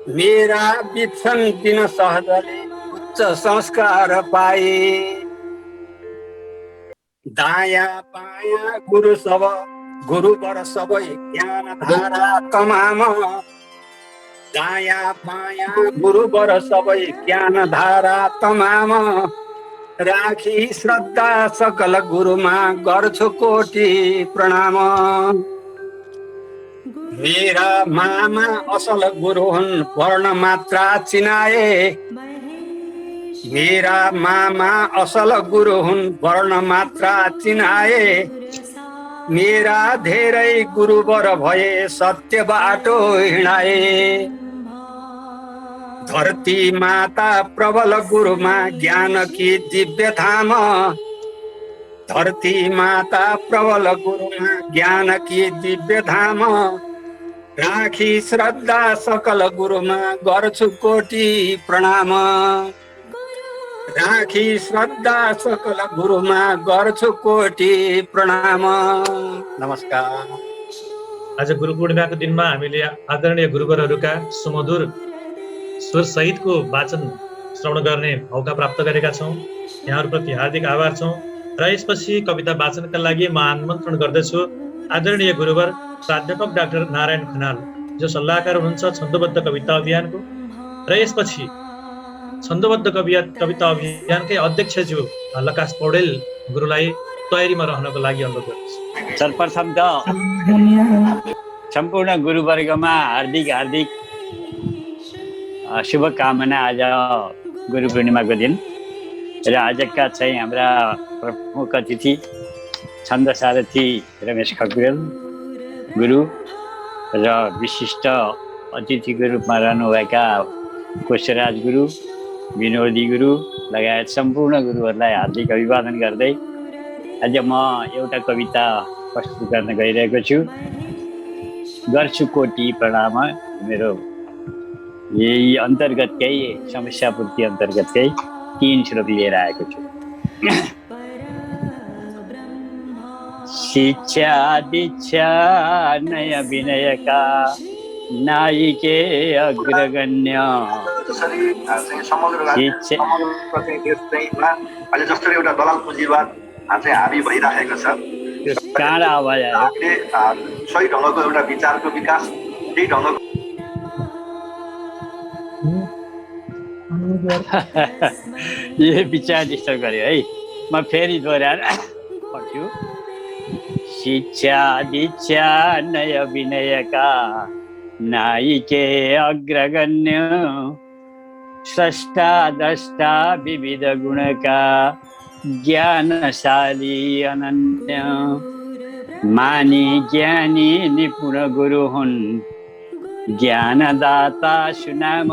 मेरा बित्छन् दिन सहजले उच्च संस्कार पाए। दाया बाया गुरु सब गुरुवर सबै ज्ञान धारा तमाम, दाया बाया गुरुवर सबै ज्ञान धारा तमाम, राखी श्रद्धा सकल गुरुमा गर्छु कोटि प्रणाम। मेरा मामा असल गुरु हुन् वर्ण मात्रा चिनाए, मेरा मामा असल गुरु हुन् वर्ण मात्रा चिनाए, मेरा धेरै गुरुवर भए सत्य बाटो हिँडाए। धरती माता प्रबल गुरुमा ज्ञान की दिव्य धाम, धरती माता प्रबल गुरुमा ज्ञान की दिव्य धाम, राखी श्रद्धा सकल गुरुमा गर्छु कोटि प्रणाम। राखी श्रद्धा सकल गुरुमा गर्छु कोटि प्रणाम। नमस्कार। आज गुरु पूर्णिमाको दिनमा हामीले आदरणीय गुरुवरहरूका सुमधुर स्वर सहितको वाचन श्रवण गर्ने मौका प्राप्त गरेका छौँ। यहाँहरूप्रति हार्दिक आभार छौँ र यसपछि कविता वाचनका लागि म आमन्त्रण गर्दछु आदरणीय गुरुवर प्राध्यापक डाक्टर नारायण खनाल, जो सल्लाहकार हुनुहुन्छ छन्दोबद्ध कविता अभियानको, र यसपछि छन्दोबद्ध कविता अभियानकै अध्यक्षज्यू लकास पौडेल गुरुलाई तयारीमा रहनको लागि अनुरोध गर्दछु। सर्वप्रथम त सम्पूर्ण गुरुवर्गमा हार्दिक शुभकामना आज गुरु पूर्णिमाको दिन र आजका चाहिँ हाम्रा प्रमुख अतिथि छन्द सारथी रमेश खकुरेल गुरु र विशिष्ट अतिथिको रूपमा रहनुभएका कोशराज गुरु, विनोदी गुरु लगायत सम्पूर्ण गुरुहरूलाई हार्दिक अभिवादन गर्दै आज म एउटा कविता प्रस्तुत गर्न गइरहेको छु। गर्छु कोटि प्रणाम। मेरो यही अन्तर्गतकै समस्या पूर्ति अन्तर्गतकै 3 श्लोक लिएर आएको छु। शिक्षा दीक्षा नय विनयका नायिके अग्रगण्य जस्तो एउटा दलाल पुँजीवाद चाहिँ हाबी भइराखेको छ। काँडा आवाज आयो। सही ढङ्गको एउटा विचारको विकास त्यही ढङ्गको यो विचार डिस्टर्ब गर्यो है। म फेरि दोहोऱ्याएर पढ्छु। शिक्षा दीक्षा नय विनयका नायिके अग्रगण्य स्रष्टा द्रष्टा विविध गुणका ज्ञानशाली अनन्य मानी ज्ञानी निपुण गुरु हुन् ज्ञानदाता सुनाम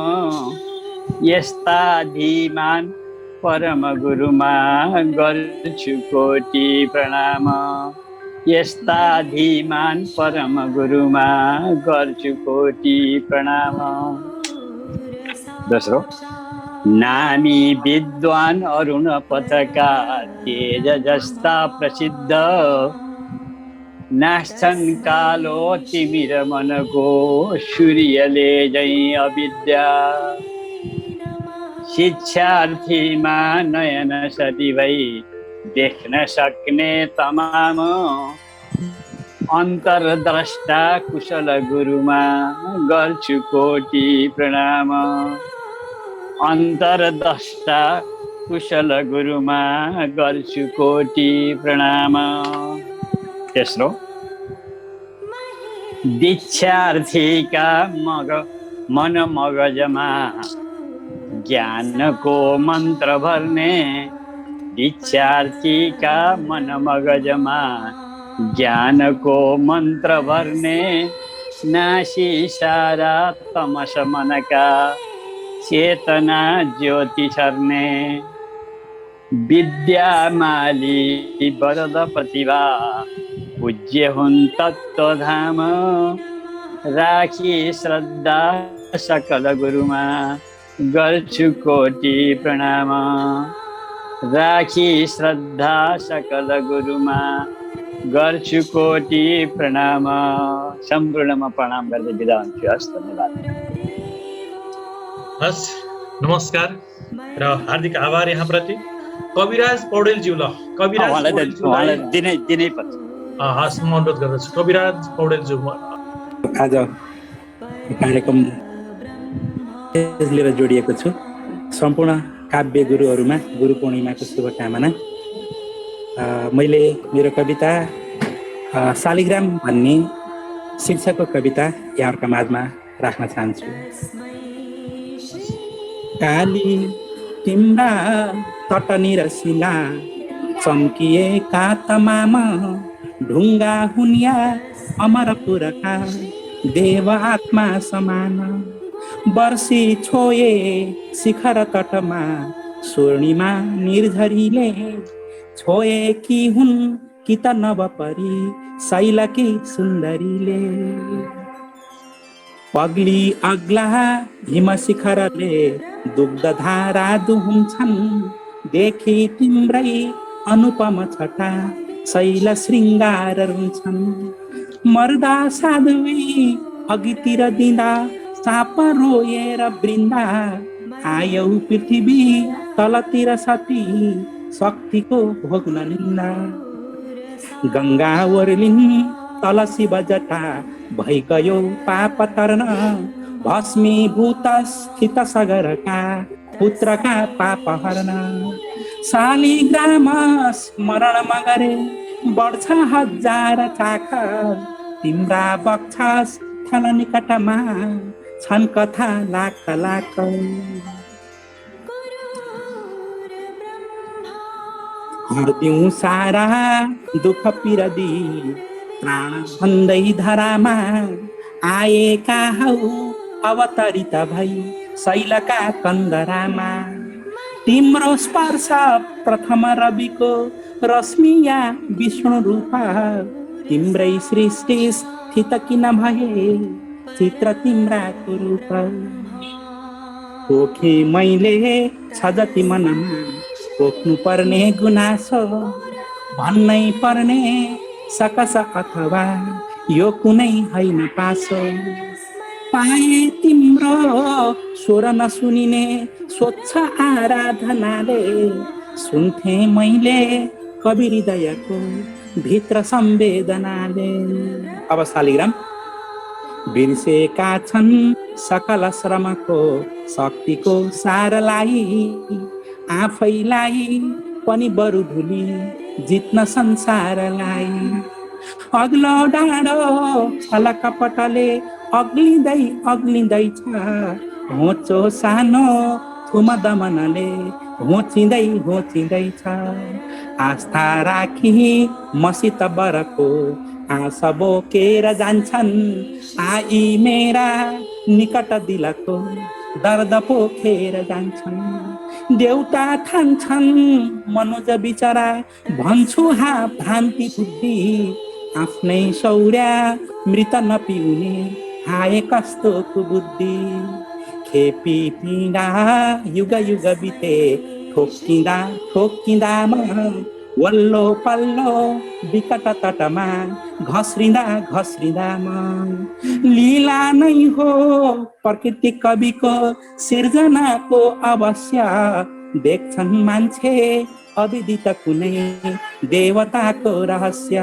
यस्ता धीमान परम गुरुमा गर्छु कोटि प्रणाम। यस्ता धीमान परम गुरुमा गर्छु कोटि प्रणाम। दोस्रो, नामी विद्वान अरुण पथका तेज जस्ता प्रसिद्ध नाच्छन् कालो तिमिर मनको सूर्यले झै अविद्या। शिक्षार्थीमा नयन सती भई देख्न सक्ने तमाम अन्तर्द्रष्टा कुशल गुरुमा गर्छु कोटि प्रणाम। अन्तर्द्रष्टा कुशल गुरुमा गर्छु कोटि प्रणाम। तेस्रो, दीक्षार्थीका मन मगजमा ज्ञानको मन्त्र भर्ने दीक्षार्थीका मन मगजमा ज्ञानको मन्त्र भर्ने नासी सारा तमस मनका चेतना ज्योति छर्ने विद्यामाली वरद प्रतिभा पूज्य हुन् तत्त्वधाम राखी श्रद्धा सकल गुरुमा गर्छु कोटि प्रणाम। राखी श्रद्धा सकल गुरुमा गर्छु कोटि प्रणाम। सम्पूर्णमा प्रणाम गर्दै बिदा हुन्छु। हस्, धन्यवाद। हस्, नमस्कार र हार्दिक आभार यहाँप्रति। कविराज पौडेलज्यू, ल कविराज दिनै पर्छ। हस्, म अनुरोध गर्दछु कविराज पौडेलज्यू। आज कार्यक्रम लिएर जोडिएको छु। सम्पूर्ण काव्य गुरुहरूमा गुरु पूर्णिमाको शुभकामना। मैले मेरो कविता शालिग्राम भन्ने शीर्षकको कविता यहाँहरूका माझमा राख्न चाहन्छु। काली तिम्रा तटनिर शिला चम्किएका तमाम ढुङ्गा हुनिया अमर पुरखा देव आत्मा समान वर्षी छोए शिखर तटमा स्वर्णिमा निर्झरीले छोए कि हुन् कि त नवपरी शैलकी सुन्दरीले पग्ली अग्ला हिम शिखरले दुग्ध धारा दुहुन्छन् देखि तिम्रै अनुपम छटा शैल श्रृङ्गार रुन्छन् मर्दा साधुवी अघितिर दिँदा साप रोएर वृन्दा आयौ पृथ्वी तलतिर सती शक्तिको भोग्न निन्दा गङ्गा ओर्लिन् तल शिव जटा भइ गयो पाप तर्न भस्मीभूत स्थित सगरका पुत्रका पाप हर्न शालिग्राम स्मरण मगरे बढ्छ हजार चाखर तिम्रा बक्षस थल निकटमा छन् कथा लाख लाख। हर्दिउँ सारा दुःख पिरदी प्राण भन्दै धरामा आएका हौ अवतरित भई शैलका कन्दरामा। तिम्रो स्पर्श प्रथम रविको रश्मि या विष्णु रूप तिम्रै सृष्टि स्थित किन भए चित्र तिम्रा रूप। पोखे मैले छ जति मनमा पोख्नु पर्ने गुनासो भन्नै पर्ने सकस अथवा यो कुनै होइन पासो। पाए तिम्रो स्वर नसुनिने स्वच्छ आराधनाले सुन्थे मैले कवि हृदयको भित्र संवेदनाले। अब शालिग्राम। बिर्सेका छन् सकल श्रमको शक्तिको सारलाई आफैलाई पनि बरु भुली जित्न संसारलाई। अग्लो डाँडो छलकपटले अग्लिँदैछ होचो सानो थुम दमनले होचिँदैछ। आस्था राखी मसित बरको आशा बोकेर जान्छन् आई मेरा निकट दिलको दर्द पोखेर जान्छन्। देउता ठान्छन् मनोज बिचरा भन्छु हा भ्रान्ति बुद्धि आफ्नै शौर्य मृत नपिउने हाय कस्तो कुबुद्धि। खेपी पीडा युग युग बिते ठोकिँदामा वल्लो पल्लो विकट तटमा घस्रिँदामा। लीला नै हो प्रकृति कविको सिर्जनाको अवश्य देख्छन् मान्छे अविदित कुनै देवताको रहस्य।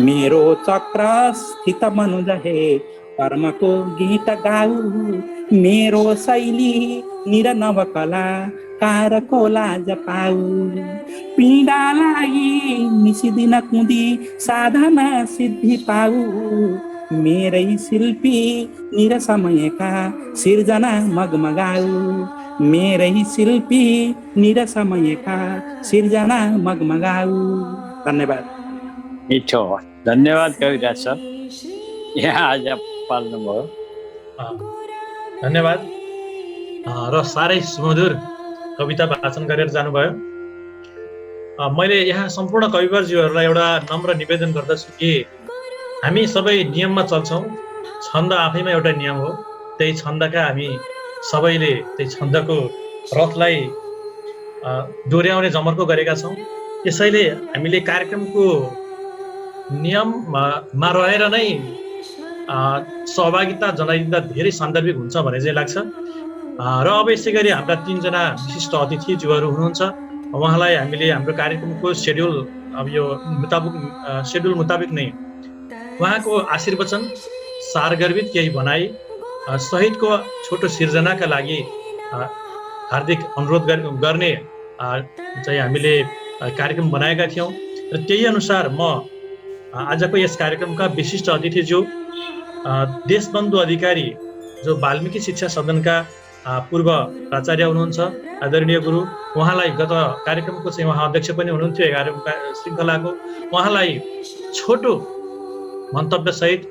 मेरो चक्र स्थित मनुज हे कर्मको गीत गाऊ मेरो शैली निर नवकला कारको लाज पाऊ। पीडालाई निसिदिन कुदी साधना सिद्धि पाऊ मेरै शिल्पी निर समयका सिर्जना मगमगाऊ मेरै शिल्पी निर समयका सिर्जना मगमगाऊ। धन्यवाद। मिठो धन्यवाद कविराज सर, यहाँ आज पाल्नुभयो। धन्यवाद। र साह्रै सुमधुर कविता वाचन गरेर जानुभयो। मैले यहाँ सम्पूर्ण कविवरज्यूहरूलाई एउटा नम्र निवेदन गर्दछु कि हामी सबै नियममा चल्छौँ। छन्द आफैमा एउटा नियम हो। त्यही छन्दका हामी सबैले त्यही छन्दको रथलाई डोर्याउने जमर्को गरेका छौँ। त्यसैले हामीले कार्यक्रमको नियममा रहेर नै सहभागिता जनाइदिँदा धेरै सान्दर्भिक हुन्छ भन्ने चाहिँ लाग्छ। र अब यसै गरी हाम्रा 3 जना विशिष्ट अतिथिज्यूहरू हुनुहुन्छ। उहाँलाई हामीले हाम्रो कार्यक्रमको सेड्युल मुताबिक नै उहाँको आशीर्वचन सारगर्भित केही भनाई सहितको छोटो सिर्जनाका लागि हार्दिक अनुरोध गर्ने चाहिँ हामीले कार्यक्रम बनाएका थियौँ। र त्यही अनुसार म आजको यस कार्यक्रमका विशिष्ट अतिथिज्यू देशबन्धु अधिकारी जो वाल्मीकि शिक्षा सदनका पूर्व प्राचार्य हुनुहुन्छ आदरणीय गुरु, उहाँलाई गत कार्यक्रमको चाहिँ उहाँ अध्यक्ष पनि हुनुहुन्थ्यो 11औं श्रृङ्खलाको। उहाँलाई छोटो मन्तव्य सहित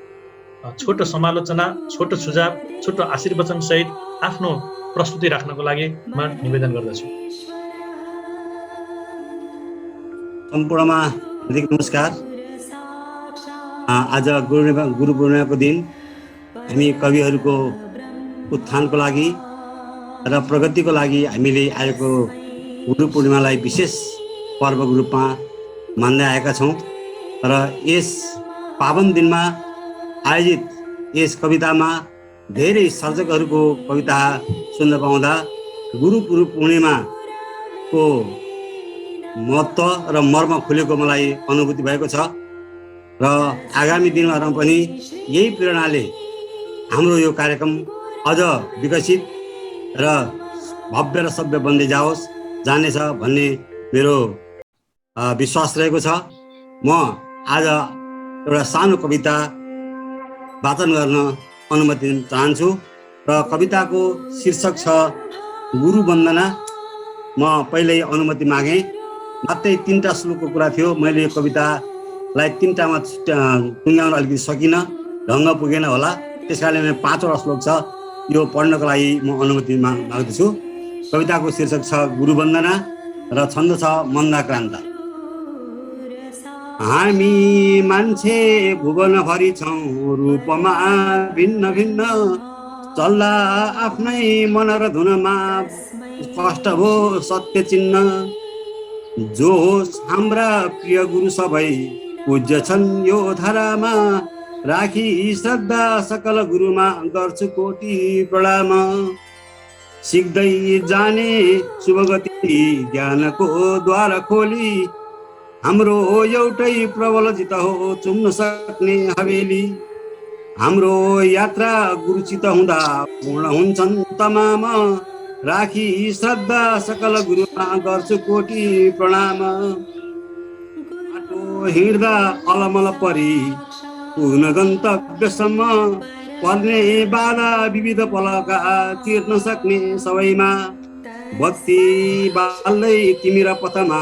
छोटो समालोचना, छोटो सुझाव, छोटो आशीर्वचन सहित आफ्नो प्रस्तुति राख्नको लागि म निवेदन गर्दछु। सम्पूर्णमा हार्दिक नमस्कार। आज गुरु पूर्णिमाको दिन हामी कविहरूको उत्थानको लागि र प्रगतिको लागि हामीले आएको गुरु पूर्णिमालाई विशेष पर्वको रूपमा मान्दै आएका छौँ। र यस पावन दिनमा आयोजित यस कवितामा धेरै सर्जकहरूको कविता सुन्न पाउँदा गुरु पूर्णिमाको महत्त्व र मर्म खुलेको मलाई अनुभूति भएको छ। र आगामी दिनहरूमा पनि यही प्रेरणाले हाम्रो यो कार्यक्रम अझ विकसित र भव्य र सभ्य बन्दै जानेछ भन्ने मेरो विश्वास रहेको छ। म आज एउटा सानो कविता वाचन गर्न अनुमति चाहन्छु। र कविताको शीर्षक छ गुरु वन्दना। म पहिल्यै अनुमति मागेँ, मात्रै 3टा श्लोकको कुरा थियो, मैले यो कवितालाई 3टामा टुङ्ग्याउन अलिकति सकिनँ, ढङ्ग पुगेन होला, त्यस कारणले 5वटा श्लोक छ, यो पढ्नको लागि म अनुमति माग्दछु। कविताको शीर्षक छ गुरु वन्दना र छन्द छ मन्दाक्रान्त। हामी मान्छे भुवनभरि छौँ रूपमा भिन्न भिन्न, चल्दा आफ्नै मन र धुनमा स्पष्ट भो सत्य चिन्ह। जो होस् हाम्रा प्रिय गुरु सबै पूज्य छन् यो धरामा, राखी श्रद्धा सकल गुरुमा गर्छु कोटि प्रणाम। सिक्दै जाने शुभगति ज्ञानको द्वार खोली, हाम्रो एउटै प्रबल जित हो चुम्न सक्ने हवेली। हाम्रो यात्रा गुरुचित हुँदा पूर्ण हुन्छन् तमाम, राखी श्रद्धा सकल गुरुमा गर्छु कोटि प्रणाम। बाटो हिँड्दा अलमल परी पुग्न गन्तव्यसम्म, पर्ने बाधा विविध पलका चिर्न सक्ने सबैमा। बत्ती बाल्दै तिमी र पथमा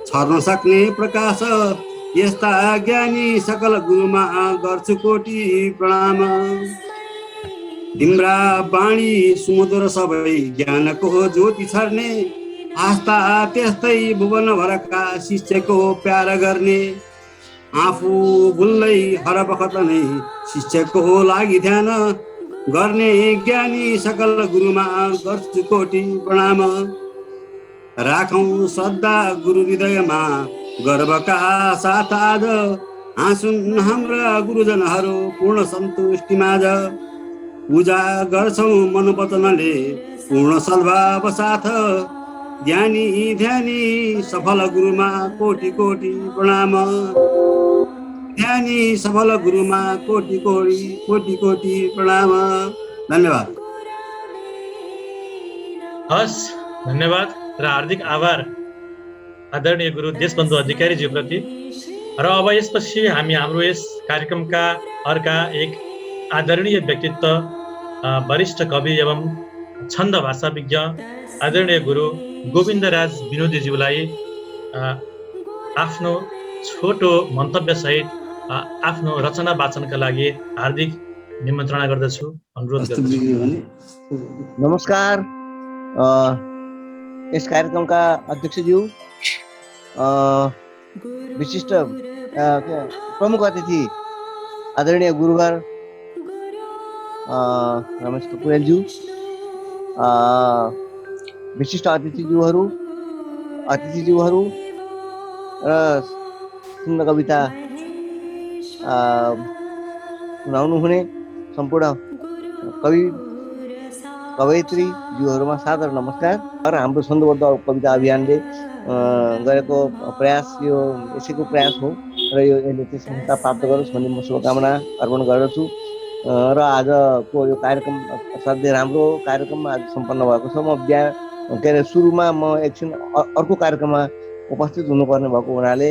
छर्न सक्ने प्रकाश, यस्ता ज्ञानी सकल गुरुमा गर्छु कोटि प्रणाम। तिम्रा बाणी सुमधुर सबै ज्ञानको ज्योति छर्ने, आस्था त्यस्तै भुवनभरका शिष्यको प्यार गर्ने। आफू भुल्दै हर बखत नै शिष्यको लागि ध्यान गर्ने, ज्ञानी सकल गुरुमा गर्छु कोटि प्रणाम। राखौं श्रद्धा गुरु हृदयमा गर्वका साथ आज, हाँसुन् हाम्रा गुरुजनहरू पूर्ण सन्तुष्टि माझ। पूजा गर्छौं मन वचनले पूर्ण सद्भाव साथ, ज्ञानी ध्यानी सफल गुरुमा कोटि कोटि प्रणाम। ध्यानी सफल गुरुमा कोटि कोटि प्रणाम। धन्यवाद। हस्, धन्यवाद र हार्दिक आभार आदरणीय गुरु देशबन्धु अधिकारीज्यू प्रति। र अब यसपछि हामी हाम्रो यस कार्यक्रमका अर्का एक आदरणीय व्यक्तित्व, वरिष्ठ कवि एवं छन्द भाषा विज्ञ आदरणीय गुरु गोविन्दराज विनोदीज्यूलाई आफ्नो छोटो मन्तव्य सहित आफ्नो रचना वाचनका लागि हार्दिक निमन्त्रणा गर्दछु, अनुरोध गर्दछु। नमस्कार यस कार्यक्रमका अध्यक्षज्यू, विशिष्ट प्रमुख अतिथि आदरणीय गुरुवर रमेश कपुरेलज्यू, विशिष्ट अतिथिज्यूहरू र सुन्दर कविता सुनाउनु हुने सम्पूर्ण कवयित्रीज्यूहरूमा सादर नमस्कार। र हाम्रो छन्दबद्ध कविता अभियानले गरेको प्रयास यो यसैको प्रयास हो र यसले चाहिँ सफलता प्राप्त गरोस् भन्ने म शुभकामना अर्पण गर्दछु। र आजको यो कार्यक्रम असाध्यै राम्रो कार्यक्रम आज सम्पन्न भएको छ। म के अरे सुरुमा म एकछिन अर्को कार्यक्रममा उपस्थित हुनुपर्ने भएको हुनाले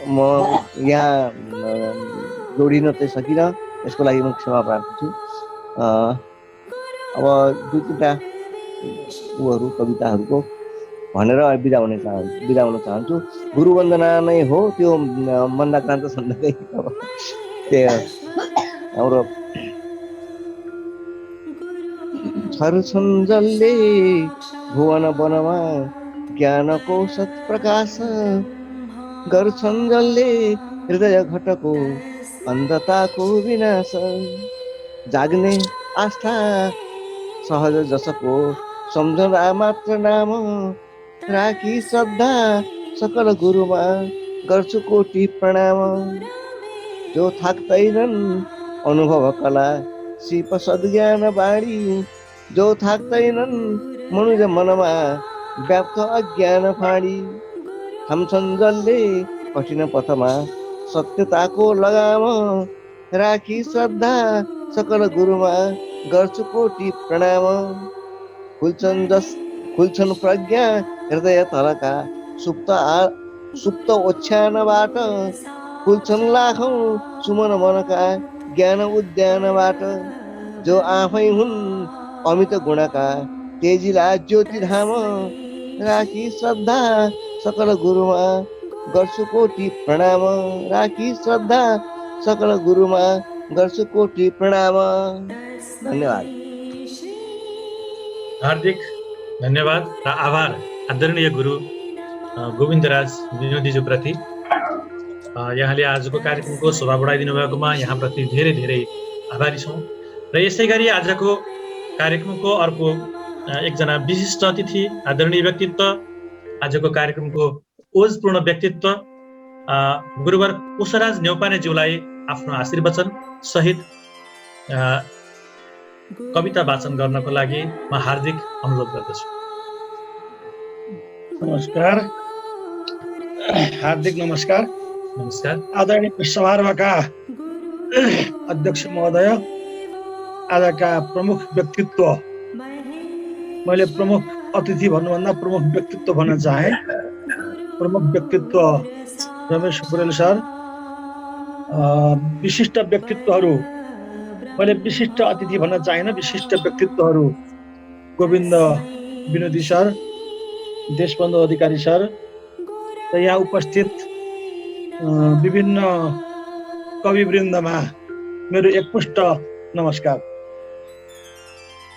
म यहाँ जोडिन चाहिँ सकिनँ, यसको लागि म क्षमा प्रार्थी छु। अब 2-3टा कविताहरूको भनेर बिदा हुन चाहन्छु। गुरु वन्दना नै हो त्यो मन्दाक्रान्त छन्दकै त्यो हाम्रो छर्छन् जसले भुवन वनमा ज्ञानको सत् प्रकाश, गर्छन् जसले हृदय घटको अन्धताको विनाश। जाग्ने आस्था सहज जसको सम्झना मात्र नाम, राखी श्रद्धा सकल गुरुमा गर्छु कोटि प्रणाम। जो थाक्दैनन् अनुभव कला सिप सद्ज्ञान बाणी, जो थाक्दैनन् मनुष्य मनमा व्याप्त अज्ञान फाँडी। थाम्छन् जसले कठिन पथमा सत्यताको लगाम, राखी श्रद्धा सकल गुरुमा गर्छु कोटि प्रणाम। खुल्छन् प्रज्ञा हृदय तलका सुप्त ओछ्यानबाट, खुल्छन् लाखौं सुमन मनका ज्ञान उद्यानबाट। जो आफै हुन् अमित गुणका तेजिला ज्योति धाम राखी श्रद्धा सकल गुरुमा गर्छु कोटि प्रणाम राखी श्रद्धा सकल गुरुमा गर्छु कोटि प्रणाम। धन्यवाद। हार्दिक धन्यवाद र आभार आदरणीय गुरु गोविन्दराज विनोदीज्यू प्रति। यहाँले आजको कार्यक्रमको शोभा बढाइदिनु भएकोमा यहाँप्रति धेरै धेरै आभारी छौँ। र यसै गरी आजको कार्यक्रमको अर्को एकजना विशिष्ट अतिथि आदरणीय व्यक्तित्व, आजको कार्यक्रमको ओजपूर्ण व्यक्तित्व गुरुवर कुशराज न्यौपानेज्यूलाई आफ्नो आशीर्वचन सहित कविता वाचन गर्नको लागि म हार्दिक अनुरोध गर्दछु। नमस्कार, हार्दिक नमस्कार। नमस्कार। आदरणीय समारोहका अध्यक्ष महोदय, आजका प्रमुख व्यक्तित्व, मैले प्रमुख अतिथि भन्नुभन्दा प्रमुख व्यक्तित्व भन्न चाहे। प्रमुख व्यक्तित्व रमेश खकुरेल सर, विशिष्ट व्यक्तित्वहरू, मैले विशिष्ट अतिथि भन्न चाहेन, विशिष्ट व्यक्तित्वहरू गोविन्द विनोदी सर, देशबन्धु अधिकारी सर र यहाँ उपस्थित विभिन्न कविवृन्दमा मेरो एकमुष्ट नमस्कार।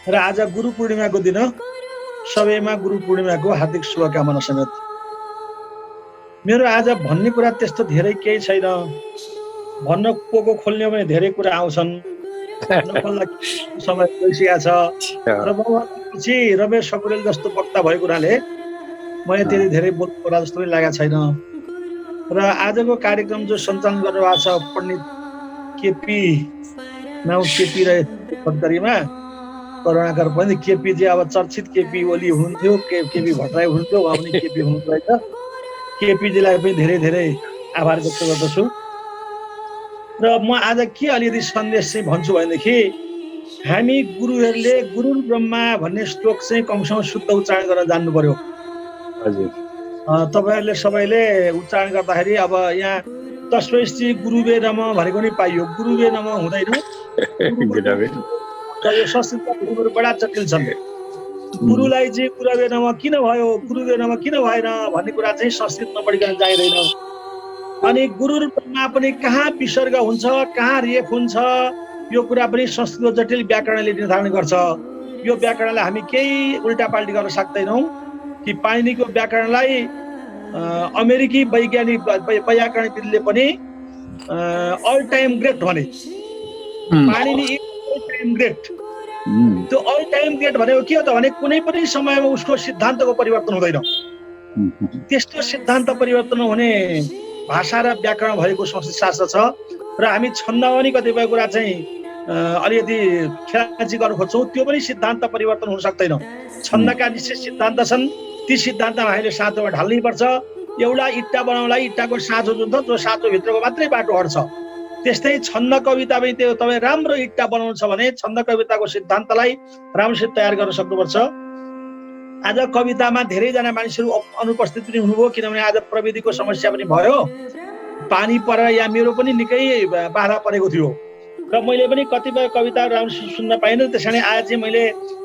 र आज गुरु पूर्णिमाको दिन सबैमा गुरु पूर्णिमाको हार्दिक शुभकामना समेत। मेरो आज भन्ने कुरा त्यस्तो धेरै केही छैन, भन्न पोको खोल्ने पनि धेरै कुरा आउँछन्, समय गइसकेको छ र पछि रमेश खकुरेल जस्तो वक्ता भएको हुनाले मैले त्यति धेरै बोल्नु पर्ला जस्तो पनि लागेको छैन। र आजको कार्यक्रम जो सञ्चालन गर्नुभएको छ पण्डित केपी नाउ केपी रगरीमा करुणाकर पनि, केपी चाहिँ अब चर्चित केपी ओली हुनुहुन्थ्यो, केपी भट्टराई हुनुहुन्थ्यो, उहाँ पनि केपी हुनुहुन्छ। केपीजीलाई पनि धेरै धेरै आभार व्यक्त गर्दछु। र म आज के अलिकति सन्देश चाहिँ भन्छु भनेदेखि, हामी गुरुहरूले गुरु ब्रह्मा भन्ने श्लोक चाहिँ कमसेकम शुद्ध उच्चारण गर्न जान्नु पर्यो। हजुर, तपाईँहरूले सबैले उच्चारण गर्दाखेरि अब यहाँ तस्मै श्री गुरुवे नमः भनेको नि पाइयो, गुरुवे नमः हुँदैन। यो संस्कृतका बडा जटिल छन्। गुरुलाई चाहिँ गुरुवे नमः किन भयो, गुरुवे नमः किन भएन भन्ने कुरा चाहिँ संस्कृत नपढिकन जाइँदैन। अनि गुरु ब्रह्मा पनि कहाँ विसर्ग हुन्छ, कहाँ रेफ हुन्छ, यो कुरा पनि संस्कृत जटिल व्याकरणले निर्धारण गर्छ। यो व्याकरणलाई हामी केही उल्टापाल्टी गर्न सक्दैनौँ कि पाणिनीको व्याकरणलाई अमेरिकी वैज्ञानिक व्याकरणविदले पनि अल टाइम ग्रेट भने। पाणिनी अल टाइम ग्रेट, त्यो अल टाइम ग्रेट भनेको के हो त भने कुनै पनि समयमा उसको सिद्धान्तको परिवर्तन हुँदैन। त्यस्तो सिद्धान्त परिवर्तन हुने भाषा र व्याकरण भएको संस्कृत शास्त्र छ। र हामी छन्दमा पनि कतिपय कुरा चाहिँ अलिकति खेलाची गर्न खोज्छौँ, त्यो पनि सिद्धान्त परिवर्तन हुन सक्दैन। छन्दका निश्चित सिद्धान्त छन्, ती सिद्धान्तमा हामीले साँचोमा ढाल्नै पर्छ। एउटा इट्टा बनाउनलाई इट्टाको साँचो जुन छ त्यो साँचोभित्रको मात्रै बाटो हट्छ। त्यस्तै छन्द कविता पनि त्यो तपाईँ राम्रो इट्टा बनाउनु छ भने छन्द कविताको सिद्धान्तलाई राम्रोसित तयार गर्न सक्नुपर्छ। आज कवितामा धेरैजना मानिसहरू अनुपस्थित पनि हुनुभयो, किनभने आज प्रविधिको समस्या पनि भयो, पानी परेर यहाँ मेरो पनि निकै बाधा परेको थियो र मैले पनि कतिपय कविताहरू राम्रोसित सुन्न पाइनँ। त्यस कारण आज चाहिँ मैले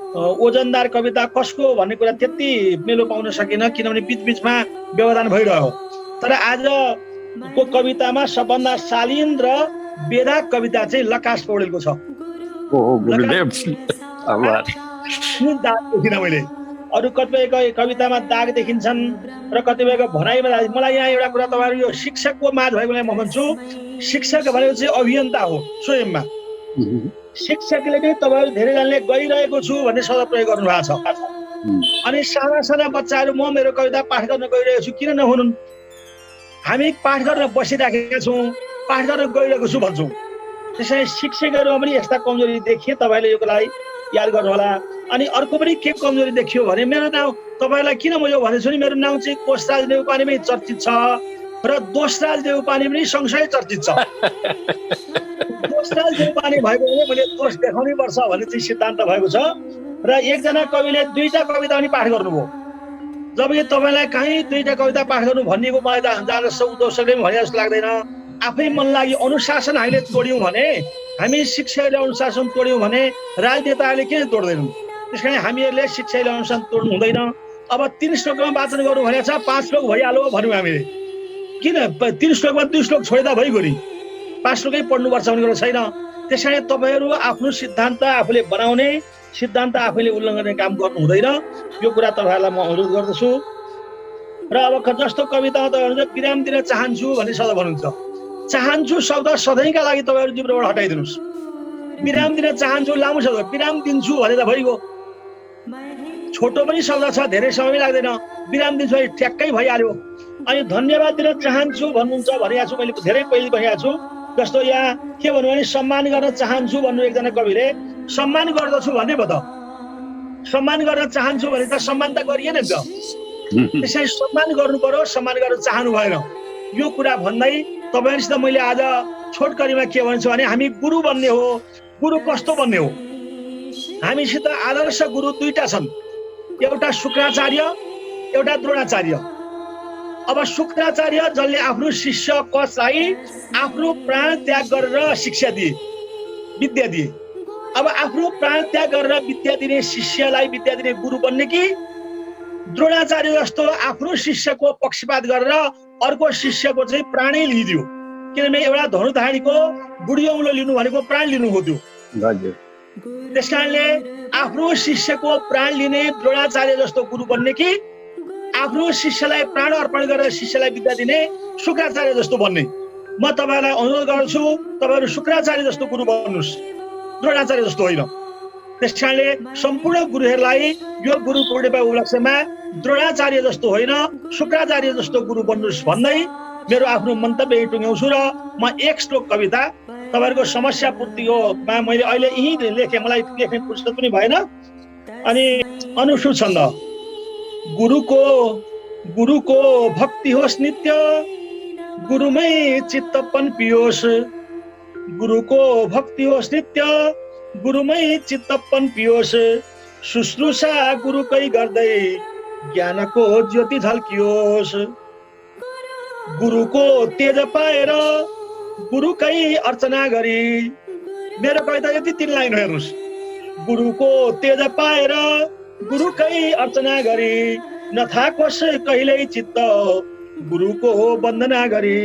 ओजनदार कविता कसको भन्ने कुरा त्यति मेलो पाउन सकिनँ, किनभने बिचबिचमा व्यवधान भइरह्यो। तर आजको कवितामा सबभन्दा शालीन र बेदाग कविता चाहिँ लकास पौडेलको छ। मैले अरू कतिपय कवितामा दाग देखिन्छन् र कतिपयको भनाइमा मलाई यहाँ एउटा कुरा तपाईँहरू यो शिक्षकको माझ भएकोलाई म भन्छु, शिक्षक भनेको चाहिँ अभियन्ता हो स्वयंमा। शिक्षकले नै तपाईँहरू धेरैजनाले गइरहेको छु भन्ने शब्द प्रयोग गर्नु भएको छ। अनि साना साना बच्चाहरू म मेरो कविता पाठ गर्न गइरहेको छु किन नहुनुन्? हामी पाठ गर्न बसिराखेका छौँ, पाठ गर्न गइरहेको छु भन्छौँ। त्यसैले शिक्षकहरूमा पनि यस्ता कमजोरी देखिए, तपाईँले यो लागि याद गर्नु होला। अनि अर्को पनि के कमजोरी देखियो भने मेरो नाउँ तपाईँलाई किन म यो भनेछु नि, मेरो नाउँ चाहिँ कोशराज नेउपानेमै चर्चित छ र दोषराज नेउपाने पनि सँगसँगै चर्चित छ। दोषराज नेउपाने भएको भने मैले दोष देखाउनै पर्छ भन्ने चाहिँ सिद्धान्त भएको छ। र एकजना कविले दुईटा कविता पनि पाठ गर्नुभयो, जबकि तपाईँलाई कहीँ दुईटा कविता पाठ गर्नु भनिएको मलाई त दोषकले पनि भने जस्तो लाग्दैन। आफै मन लागि अनुशासन हामीले तोड्यौँ भने, हामी शिक्षाले अनुशासन तोड्यौँ भने राजनेताहरूले किन तोड्दैनन्? त्यस कारण हामीहरूले शिक्षाले अनुसार तोड्नु हुँदैन। अब 3 श्लोकमा वाचन गर्नु भनेको छ, 5 श्लोक भइहाल्यो भन्यौँ हामीले। किन 3 श्लोकमा 2 श्लोक छोड्दा भइगयो, 5 श्लोकै पढ्नुपर्छ भन्ने कुरो छैन। त्यस कारण तपाईँहरू आफ्नो सिद्धान्त आफूले बनाउने, सिद्धान्त आफैले उल्लङ्घन गर्ने काम गर्नु हुँदैन। यो कुरा तपाईँहरूलाई म अनुरोध गर्दछु। र अब जस्तो कवितामा तपाईँहरू विराम दिन चाहन्छु भन्ने शब्द भन्नुहुन्छ, चाहन्छु शब्द सधैँका लागि तपाईँहरू जिब्रोबाट हटाइदिनुहोस्। विराम दिन चाहन्छु लामो शब्द, विराम दिन्छु भने त भइगयो। छोटो पनि शब्द छ, धेरै समय पनि लाग्दैन, विराम दिन्छु भने ठ्याक्कै भइहाल्यो। अनि धन्यवाद दिन चाहन्छु भन्नुहुन्छ भनेको छु, मैले धेरै पहिले भनेको छु। जस्तो यहाँ के भन्नु भने सम्मान गर्न चाहन्छु भन्नु एकजना कविले, सम्मान गर्दछु भन्ने भयो त, सम्मान गर्न चाहन्छु भने त सम्मान त गरिएन नि त। त्यसैले सम्मान गर्नु पर्यो, सम्मान गर्न चाहनु भएन। यो कुरा भन्दै तपाईँहरूसित मैले आज छोटकरीमा के भन्छु भने हामी गुरु बन्ने हो। गुरु कस्तो बन्ने हो? हामीसित आदर्श गुरु 2टा छन्, एउटा शुक्राचार्य, एउटा द्रोणाचार्य। अब शुक्राचार्य जसले आफ्नो शिष्य कसलाई आफ्नो प्राण त्याग गरेर शिक्षा दिए, विद्या दिए। अब आफ्नो प्राण त्याग गरेर विद्या दिने शिष्यलाई विद्या दिने गुरु बन्ने कि द्रोणाचार्य जस्तो आफ्नो शिष्यको पक्षपात गरेर अर्को शिष्यको चाहिँ प्राणै लिइदियो? किनभने एउटा धनुधारीको बुढी औँलो लिनु भनेको प्राण लिनु हो त्यो। त्यस कारणले आफ्नो शिष्यको प्राण लिने द्रोणाचार्य जस्तो गुरु बन्ने कि आफ्नो शिष्यलाई प्राण अर्पण गरेर शिष्यलाई विद्या दिने शुक्राचार्य जस्तो बन्ने? म तपाईँलाई अनुरोध गर्छु, तपाईँहरू शुक्राचार्य जस्तो गुरु बन्नुहोस्, द्रोणाचार्य जस्तो होइन। त्यस कारणले सम्पूर्ण गुरुहरूलाई यो गुरु पूर्णिमा उपलक्ष्यमा द्रोणाचार्य जस्तो होइन, शुक्राचार्य जस्तो गुरु बन्नुहोस् भन्दै मेरो आफ्नो मन्तव्य टुङ्ग्याउँछु। र म 1 श्लोक कविता तपाईँहरूको समस्या पूर्तिमा मैले अहिले यहीँ लेखेँ, मलाई लेख्ने फुर्सद पनि भएन। अनि अनुष्ठुप छन्द। गुरुको भक्ति होस् नित्य, गुरुमै चित्तपन पियोस्। गुरुको भक्ति होस् नित्य, गुरुमै चित्तपन पियोस्। शुश्रूषा गुरुकै गर्दै ज्ञानको ज्योति झल्कियोस्। गुरुको तेज पाएर गुरुकै अर्चना गरी। मेरो कविता यति 3 लाइन हेर्नुहोस्। गुरुको तेज पाएर गुरुकै अर्चना गरी, नथाकोस् कहिल्यै चित्त गुरुको वन्दना गरी।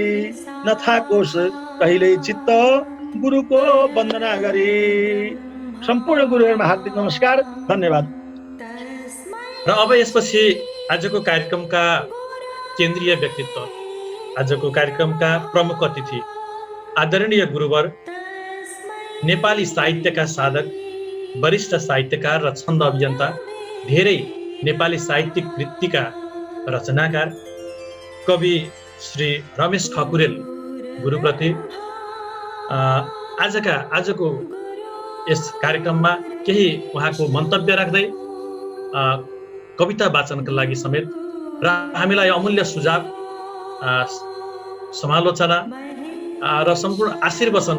नथाकोस् कहिल्यै चित्त गुरुको वन्दना गरी। सम्पूर्ण गुरुहरूमा हार्दिक नमस्कार, धन्यवाद। र अब यसपछि आजको कार्यक्रमका केन्द्रीय व्यक्तित्व, आजको कार्यक्रमका प्रमुख अतिथि आदरणीय गुरुवर, नेपाली साहित्यका साधक, वरिष्ठ साहित्यकार र छन्द अभियन्ता, धेरै नेपाली साहित्यिक कृतिका रचनाकार कवि श्री रमेश खकुरेल गुरुप्रति आजको यस कार्यक्रममा केही उहाँको मन्तव्य राख्दै कविता वाचनका लागि समेत र हामीलाई अमूल्य सुझाव, समालोचना र सम्पूर्ण आशीर्वचन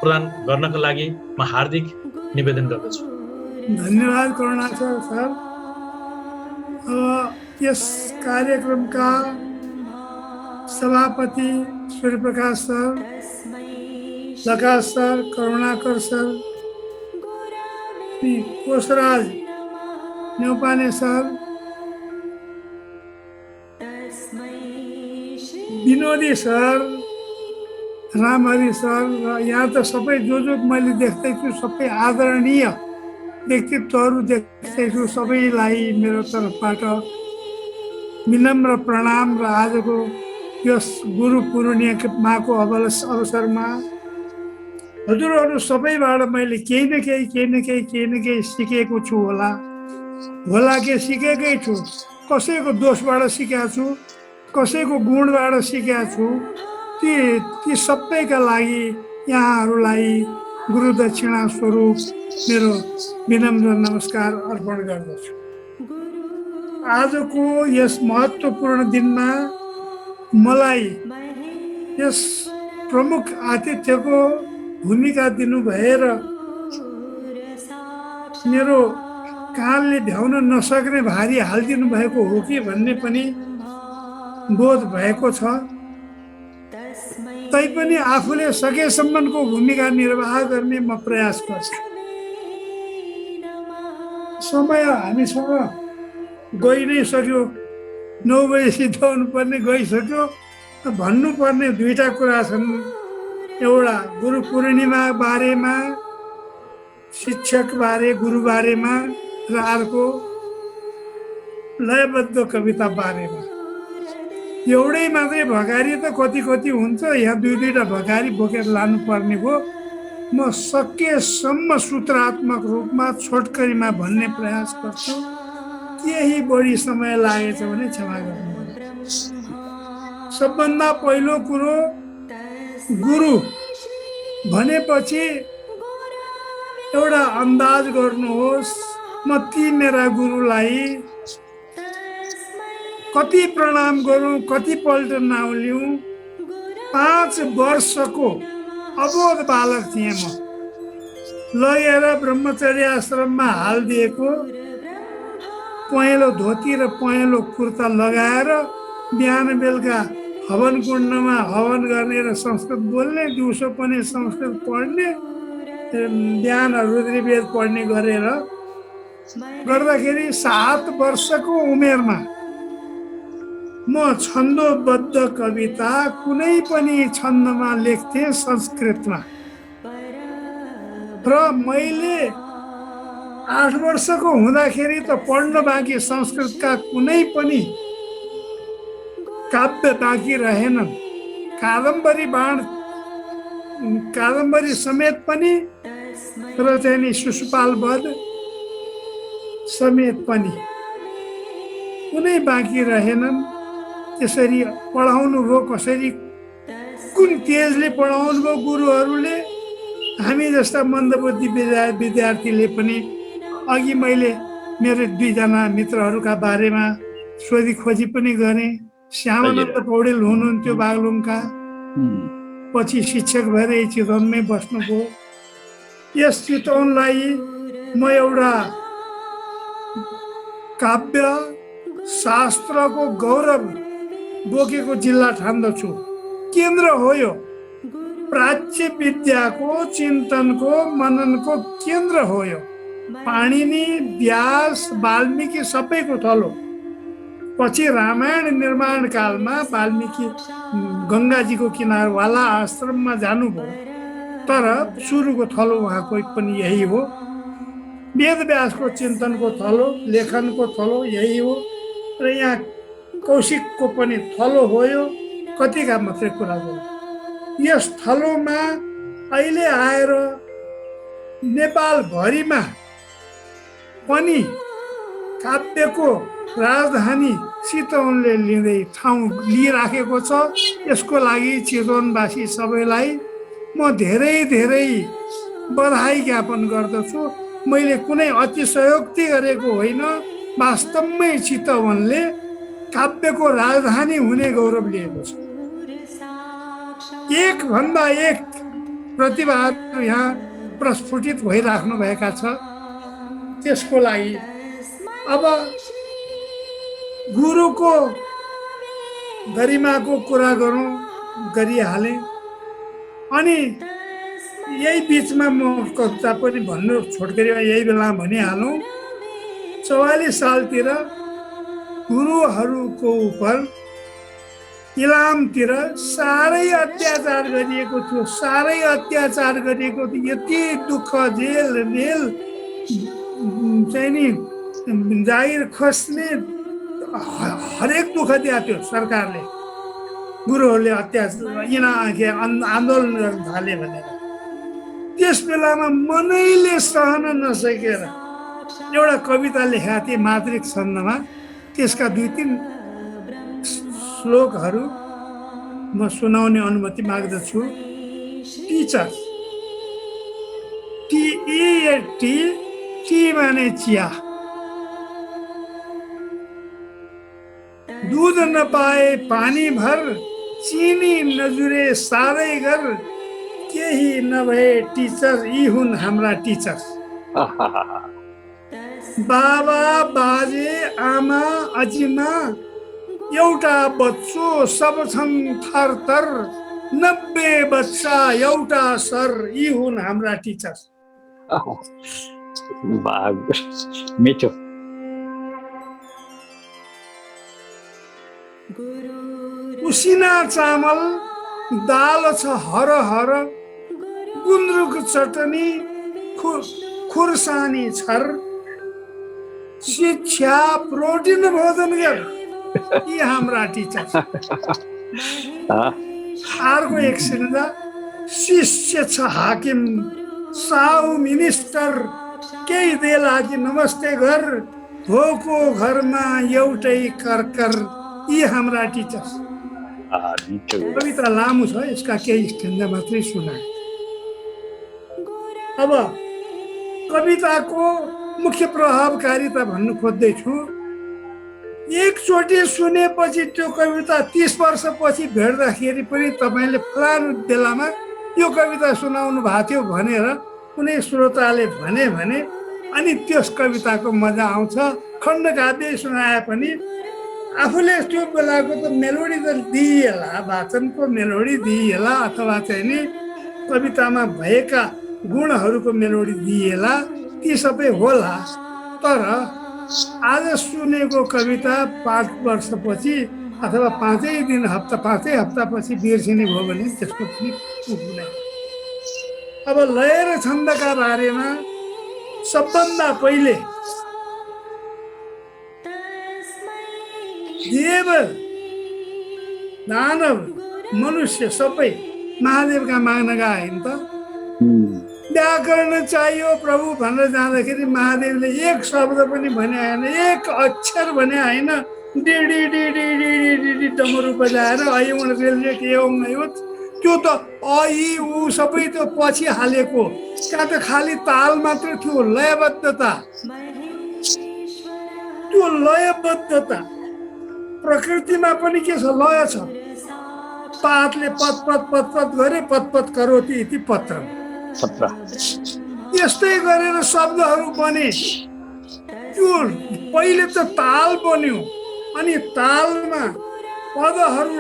प्रदान गर्नका लागि म हार्दिक निवेदन गर्दछु। धन्यवाद करुणाकर सर। यस कार्यक्रमका सभापति Suryaprakash sir, Prakash sir, Karunakar sir, Koshraj Neupane sir, Vinodi sir, Ramhari sir र यहाँ त सबै जो मैले देख्दैछु सबै आदरणीय व्यक्तित्वहरू देख्दैछु। सबैलाई मेरो तर्फबाट विनम्र प्रणाम। र आजको यस गुरु पूर्णिमाको अवसरमा हजुरहरू सबैबाट मैले केही न केही सिकेको छु होला के सिकेकै छु। कसैको दोषबाट सिकेको छु, कसैको गुणबाट सिकेको छु। ती सबैका लागि यहाँहरूलाई गुरु दक्षिणा स्वरूप मेरो विनम्र नमस्कार अर्पण गर्दछु। आजको यस महत्त्वपूर्ण दिनमा मलाई यस प्रमुख आतिथ्यको भूमिका दिनुभएर मेरो कानले भ्याउन नसक्ने भारी हालिदिनु भएको हो कि भन्ने पनि बोध भएको छ। तैपनि आफूले सकेसम्मको भूमिका निर्वाह गर्ने म प्रयास गर्छु। समय हामीसँग गइ नै सक्यो, 9 बजे सिद्धाउनु पर्ने गइसक्यो। भन्नुपर्ने दुईटा कुरा छन्, एउटा गुरु पूर्णिमा बारेमा, शिक्षक बारे, गुरु बारेमा, र अर्को लयबद्ध कविता बारेमा। एउटै मात्रै भकारी त कति कति हुन्छ, यहाँ दुईटा भकारी बोकेर लानुपर्ने हो। म सकेसम्म सूत्रात्मक रूपमा छोटकरीमा भन्ने प्रयास गर्छु। केही बढी समय लागेछ भने क्षमा गर्नु। सबभन्दा पहिलो कुरो, गुरु भनेपछि एउटा अन्दाज गर्नुहोस्, म ती मेरा गुरुलाई कति प्रणाम गरौँ, कतिपल्ट नाउँ लिउँ। 5 वर्षको अबोध बालक थिएँ म। लगेर ब्रह्मचर्य आश्रममा हालिदिएको पहेँलो धोती र पहेँलो कुर्ता लगाएर बिहान बेलुका हवन कुण्डमा हवन गर्ने र संस्कृत बोल्ने, दिउँसो पनि संस्कृत पढ्ने, बिहान रुद्रवेद पढ्ने गरेर गर्दाखेरि 7 वर्षको उमेरमा म छन्दोबद्ध कविता कुनै पनि छन्दमा लेख्थेँ संस्कृतमा। र मैले 8 वर्षको हुँदाखेरि त पढ्न बाँकी संस्कृतका कुनै पनि काव्य बाँकी रहेनन्। कादम्बरी समेत पनि र चाहिँ नि शिशुपाल वध समेत पनि कुनै बाँकी रहेनन्। त्यसरी पढाउनु भयो, कसरी कुन तेजले पढाउनु भयो गुरुहरूले। हामी जस्ता मन्दबुद्धि विद्यार्थीले पनि अघि मैले मेरो 2 जना मित्रहरूका बारेमा सोधी खोजी पनि गरेँ। श्यामानन्द पौडेल हुनुहुन्थ्यो बागलुङका, पछि शिक्षक भएर चितवनमै बस्नुभयो। यस चितवनलाई म एउटा काव्य शास्त्रको गौरव बोकेको जिल्ला ठान्दछु। केन्द्र हो यो, प्राच्य विद्याको, चिन्तनको, मननको केन्द्र हो यो। पाणिनि, व्यास, वाल्मीकि सबैको थलो। पछि रामायण निर्माण कालमा वाल्मीकि गङ्गाजीको किनारवाला आश्रममा जानुभयो, तर सुरुको थलो उहाँको पनि यही हो। वेदव्यासको चिन्तनको थलो, लेखनको थलो यही हो। र यहाँ कौशिकको पनि थलो हो यो। कतिका मात्रै कुरा गर्नु। यस थलोमा अहिले आएर नेपालभरिमा पनि काव्यको राजधानी चितवनले लिँदै ठाउँ लिइराखेको छ। यसको लागि चितवनवासी सबैलाई म धेरै धेरै बधाई ज्ञापन गर्दछु। मैले कुनै अतिशयोक्ति गरेको होइन। वास्तवमै चितवनले काव्यको राजधानी हुने गौरव लिएको छ। एक भन्दा एक प्रतिभाहरू यहाँ प्रस्फुटित भइराख्नु भएका छ। त्यसको लागि अब गुरुको गरिमाको कुरा गरौँ, गरिहालेँ। अनि यही बिचमा म कविता पनि भन्नु छोटकरीमा यही बेला भनिहालौँ। 44 सालतिर गुरुहरूको उप इलामतिर साह्रै अत्याचार गरिएको थियो। साह्रै अत्याचार गरिएको थियो। यति दुःख, जेल चाहिँ नि जागिर खस्ने हरेक दुःख दिएको थियो सरकारले। गुरुहरूले अत्याचार आन्दोलन गर्न थाले भनेर। त्यस बेलामा मनैले सहन नसकेर एउटा कविता लेखेका थिए मातृक छन्दमा। त्यसका 2-3 श्लोकहरू म सुनाउने अनुमति माग्दछु। टिचर, टी माने चिया। दूध नपाए पानी भर, चिनी नजुरे सारै घर, केही नभए टिचर, यी हुन् हाम्रा टिचर। बाबा, बाजे, आमा, अजिमा, एउटा बच्चो सब छन् थरथर, 90 बच्चा एउटा सर, यी हुन् हाम्रा टिचर। मिठो। उसिना चामल दाल छ हर हर, गुन्द्रुक चटनी खुर्सानी छर, शिक्षा प्रोटिन भोजन गर। यी हाम्रा टिचर। अर्को एक सिन्दा शिष्य छ हाकिम, साहु मिनिस्टर, केही बेला कि नमस्ते घर, भोको घरमा एउटै करकर। यी हाम्रा टिचर्स। कविता लामो छ, यसका केही स्टेन्जा मात्रै सुनाए। अब कविताको मुख्य प्रभावकारिता भन्नु खोज्दैछु। एकचोटि सुनेपछि त्यो कविता 30 वर्षपछि भेट्दाखेरि पनि तपाईँले फलानु बेलामा यो कविता सुनाउनु भएको थियो भनेर कुनै श्रोताले भने अनि त्यस कविताको मजा आउँछ। खण्डकाव्य सुनाए पनि आफूले त्यो बेलाको त मेलोडी त दिइएला, वाचनको मेलोडी दिइएला, अथवा चाहिँ नि कवितामा भएका गुणहरूको मेलोडी दिइएला, ती सबै होला। तर आज सुनेको कविता 5 वर्षपछि अथवा 5 हप्तापछि बिर्सिने भयो भने त्यसको पनि हुँदैन। अब लय र छन्दका बारेमा सबभन्दा पहिले देव दानव मनुष्य सबै महादेवका माग्न गए नि त। व्याकरण चाहियो प्रभु भनेर जाँदाखेरि महादेवले एक शब्द पनि भने आएन, एक अक्षर भने आएन। डिडी डिडी डिडी डिडी डमरू बजाएर अयुण रेलवे एवं त्यो त अ उ सबै त्यो पछि हालेको। त्यहाँ त खाली ताल मात्र थियो, लयबद्धता। त्यो लयबद्धता प्रकृतिमा पनि के छ, लय छ। पातले पत पत पत पत गरे, पत पत करोति इति पत्रम। यस्तै गरेर शब्दहरू बने। त्यो पहिले त ताल बन्यो, अनि तालमा पदहरू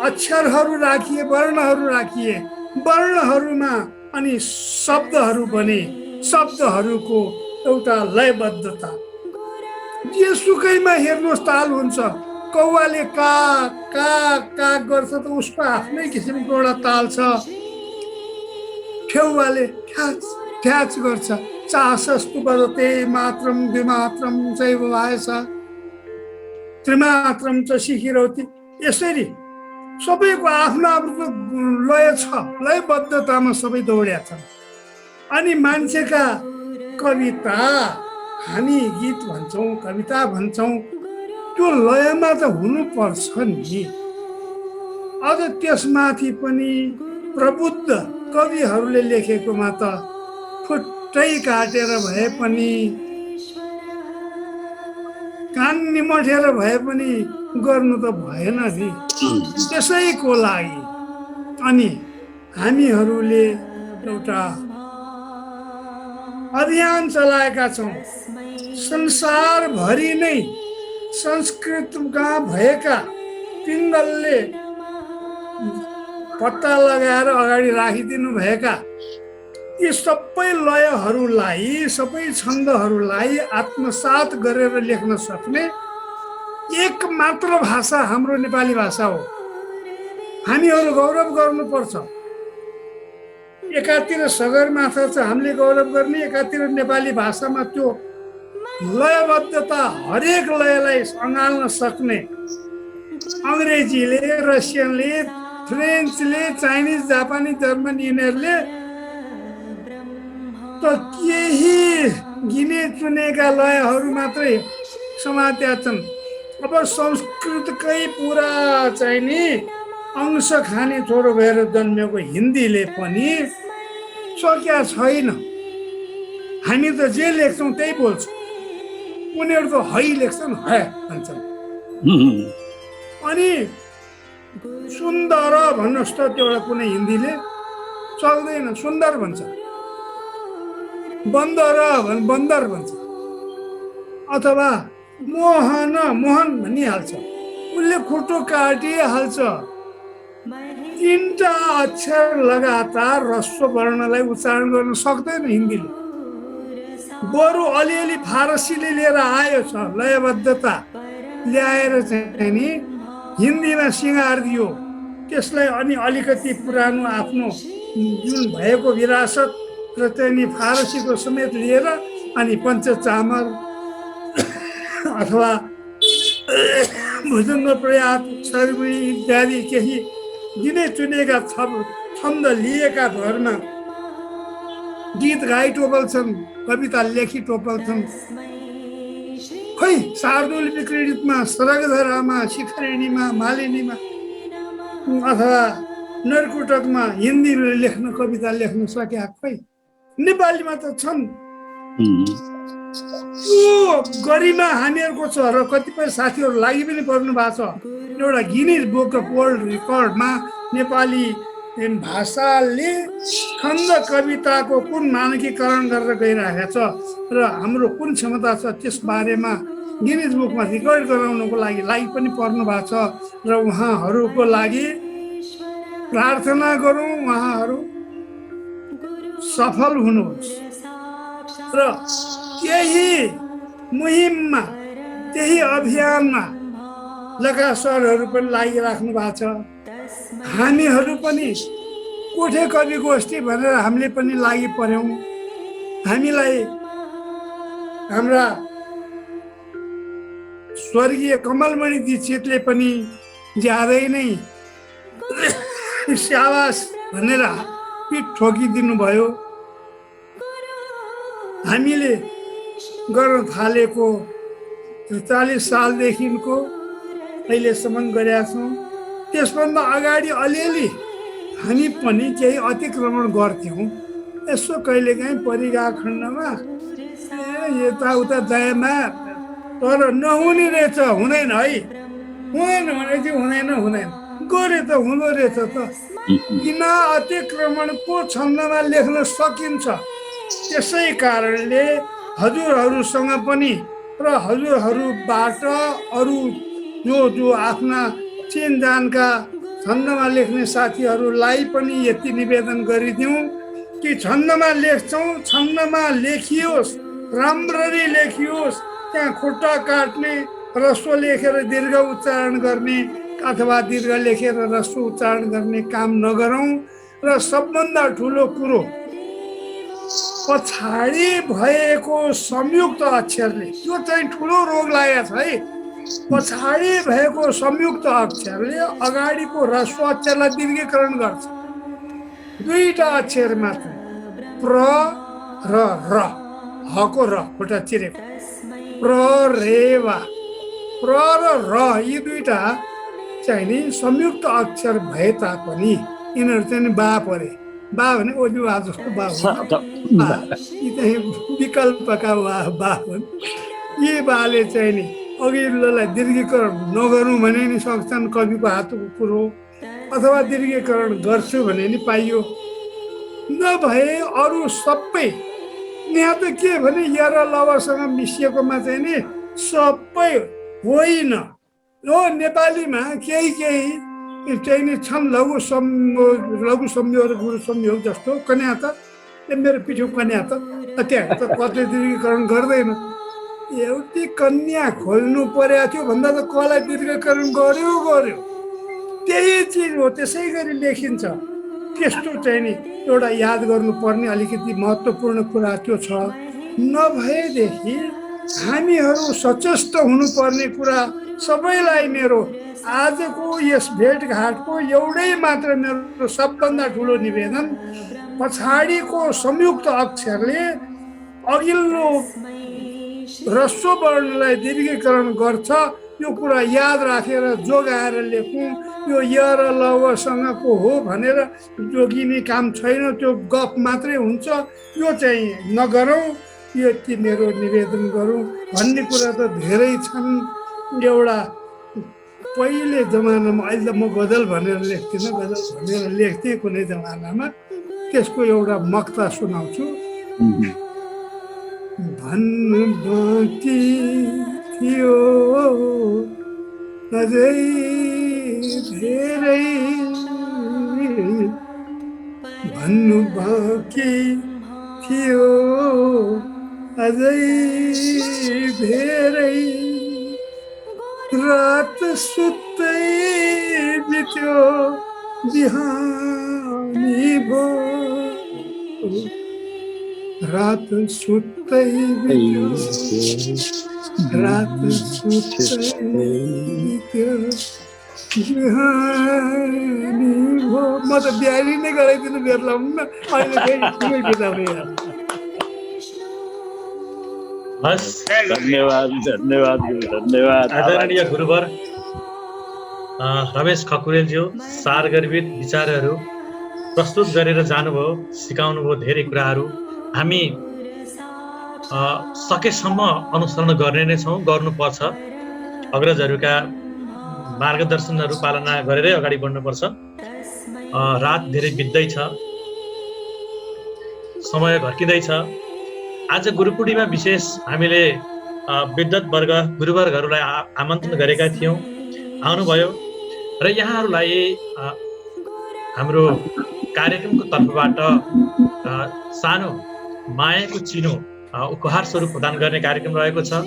अक्षरहरू राखिए, वर्णहरू राखिए, वर्णहरूमा अनि शब्दहरू बने। शब्दहरूको एउटा लयबद्धता। जेसुकैमा हेर्नुहोस् ताल हुन्छ। कौवाले का का का गर्छ त उसको आफ्नै किसिमको एउटा ताल छ। ठेउवाले ठ्याच ठ्याच गर्छ। चासस्तु बदते मात्रम द्विमात्रम चैव भाएछ, त्रिमात्रम च सिकिरौती। यसरी सबैको आफ्नो आफ्नो लय छ, लयबद्धतामा सबै दौड्या छन्। अनि मान्छेका कविता, हामी गीत भन्छौँ, कविता भन्छौँ, त्यो लयमा त हुनुपर्छ नि। अझ त्यसमाथि पनि प्रबुद्ध कविहरूले लेखेकोमा त फुट्टै काटेर भए पनि, कान निमठेर भए पनि गर्नु त भएन नि। त्यसैको लागि अनि हामीहरूले एउटा अभियान चलाएका छौँ। संसारभरि नै संस्कृतमा भएका पिङ्गलले पत्ता लगाएर अगाडि राखिदिनु भएका यी सबै लयहरूलाई, सबै छन्दहरूलाई आत्मसात गरेर लेख्न सक्ने एक मात्र भाषा हाम्रो नेपाली भाषा हो। हामीहरू गौरव गर्नुपर्छ। एकातिर सगरमाथा छ हामीले गौरव गर्ने, एकातिर नेपाली भाषामा त्यो लयबद्धता, हरेक लयलाई सँगाल्न सक्ने अङ्ग्रेजीले, रसियनले, फ्रेन्चले, चाइनिज, जापानी, जर्मन यिनीहरूले त केही गिने चुनेका लयहरू मात्रै समातेका छन्। अब संस्कृतकै पुरा चाहिँ नि अंश खाने छोरो भएर जन्मेको हिन्दीले पनि सकिया छैन। हामी त जे लेख्छौँ त्यही बोल्छौँ, उनीहरू त है लेख्छन्, है भन्छन्। अनि सुन्दर भन्नुहोस् त, एउटा कुनै हिन्दीले सक्दैन, सुन्दर भन्छ। बन्दर बन्दर भन्छ, अथवा मोहन मोहन भनिहाल्छ। उसले खुट्टो काटिहाल्छ। 3टा अक्षर लगातार ह्रस्व वर्णलाई उच्चारण गर्न सक्दैन हिन्दीले। बरु अलिअलि फारसीले लिएर आयो छ लयबद्धता ल्याएर चाहिँ नि हिन्दीमा सिँगार दियो त्यसलाई अनि अलिकति पुरानो आफ्नो जुन भएको विरासत र चाहिँ नि फारसीको समेत लिएर अनि पञ्चचामर अथवा भुजङ्ग प्रयात सर्वी इत्यादि केही दिने चुनेका छन्द लिएका भरमा गीत गाई टोपल्छन्, कविता लेखी टोपल्छन्। खै शार्दूल विक्रीडितमा, सरगधरामा, शिखरिणीमा, मालिनीमा अथवा नरकुटकमा हिन्दी लेख्न कविता लेख्न सके खै? नेपालीमा त छन्। यो गरिमा हामीहरूको छ र कतिपय साथीहरू लागि पनि पर्नु भएको छ। एउटा गिनिज बुक अफ वर्ल्ड रेकर्डमा नेपाली भाषाले छन्द कविताको कुन मानकीकरण गरेर गइरहेको छ र हाम्रो कुन क्षमता छ त्यस बारेमा गिनिज बुकमा रेकर्ड गराउनको लागि पनि पर्नु भएको छ र उहाँहरूको लागि प्रार्थना गरौँ उहाँहरू सफल हुनुहोस् र त्यही मुहिममा त्यही अभियानमा लगा सरहरू पनि लागिराख्नु भएको छ। हामीहरू पनि कोठे कवि गोष्ठी भनेर हामीले पनि लागि पर्यौँ। हामीलाई हाम्रा स्वर्गीय कमलमणि दीक्षितले पनि ज्यादै नै स्याबास भनेर पिठ ठोकिदिनु भयो। हामीले गर्न थालेको 40 सालदेखिको अहिलेसम्म गरेका छौँ। त्यसभन्दा अगाडि अलिअलि हामी पनि केही अतिक्रमण गर्थ्यौँ। यसो कहिलेकाहीँ परिगा खण्डमा यताउता दयामा, तर नहुने रहेछ हुँदैन है, हुँदैन भने चाहिँ हुँदैन, गरे त हुँदो रहेछ त। बिना अतिक्रमणको छन्दमा लेख्न सकिन्छ। त्यसै कारणले हजुरहरूसँग पनि र हजुरहरूबाट अरू जो आफ्ना चिनजानका छन्दमा लेख्ने साथीहरूलाई पनि यति निवेदन गरिदिउँ कि छन्दमा लेख्छौँ, छन्दमा लेखियोस्, राम्ररी लेखियोस्। त्यहाँ खुट्टा काट्ने, ह्रस्व लेखेर दीर्घ उच्चारण गर्ने अथवा दीर्घ लेखेर ह्रस्व उच्चारण गर्ने काम नगरौँ। र सबभन्दा ठुलो कुरो पछाडि भएको संयुक्त अक्षरले, त्यो चाहिँ ठुलो रोग लागेको छ है। पछाडि भएको संयुक्त अक्षरले अगाडिको ह्रस्व अक्षरलाई दीर्घीकरण गर्छ। दुईटा अक्षर मात्र, प्र र र, हको र खुट्टा चिरेको, प्र रे वा, प्र र र यी दुईटा चाहिँ नि संयुक्त अक्षर भए तापनि यिनीहरू चाहिँ बा परे। बा भने ओजुवा जस्तो बा यी चाहिँ विकल्पका बा हुन्। यी बाले चाहिँ नि अघिल्लोलाई दीर्घीकरण नगरौँ भने नि सक्छन्, कविको हातको कुरो, अथवा दीर्घीकरण गर्छु भने नि पाइयो। नभए अरू सबै यहाँ त के भने य र लवसँग मिसिएकोमा चाहिँ नि सबै होइन हो। नेपालीमा केही चाहिँ नि छन् लघु संयोग र गुरु संयोग जस्तो। कन्या त मेरो पिठो कन्या त त्यहाँ त कतै दीर्घीकरण गर्दैन। एउटी कन्या खोल्नु पर्या थियो भन्दा त कलाई दीर्घीकरण गर्यो। त्यही चिज हो, त्यसै गरी लेखिन्छ। त्यस्तो चाहिँ नि एउटा याद गर्नुपर्ने अलिकति महत्त्वपूर्ण कुरा त्यो छ। नभएदेखि हामीहरू सचेष्ट हुनुपर्ने कुरा सबैलाई मेरो आजको यस भेटघाटको एउटै मात्र मेरो सबभन्दा ठुलो निवेदन, पछाडिको संयुक्त अक्षरले अघिल्लो ह्रस्व वर्णलाई दीर्घीकरण गर्छ। यो कुरा याद राखेर जोगाएर लेखौँ। यो य र लवसँगको हो भनेर जोगिने काम छैन, त्यो गफ मात्रै हुन्छ। यो चाहिँ नगरौँ, यति मेरो निवेदन गरौँ भन्ने कुरा त धेरै छन्। एउटा पहिले जमानामा, अहिले त म गजल भनेर लेख्दिनँ, गजल भनेर लेख्थेँ कुनै जमानामा। त्यसको एउटा मक्ता सुनाउँछु। भन्नु बाँकी थियो अझै धेरै, भन्नु बाँकी थियो अझै धेरै रात सुत्दै बित्यो बिहानी भो रात सुत्दै बित्यो रात सुत्दै बित्यो बिहानी भो। म त बिहानी नै गराइदिनु मेरो लाउनु न अहिले फेरि बिताउने हस् धन्यवाद धन्यवाद गुरु धन्यवाद आदरणीय गुरुवर रमेश खकुरेलज्यू सारगर्भित विचारहरू प्रस्तुत गरेर जानुभयो, सिकाउनुभयो धेरै कुराहरू। हामी सकेसम्म अनुसरण गर्ने नै छौँ, गर्नुपर्छ। अग्रजहरूका मार्गदर्शनहरू पालना गरेरै अगाडि बढ्नुपर्छ। रात धेरै बित्दैछ, समय घर्किँदैछ। आज गुरु पूर्णिमा विशेष हामीले विद्वत वर्ग गुरुवर्गहरूलाई आमन्त्रण गरेका थियौँ, आउनुभयो र यहाँहरूलाई हाम्रो कार्यक्रमको तर्फबाट सानो मायाको चिनो उपहार स्वरूप प्रदान गर्ने कार्यक्रम रहेको छ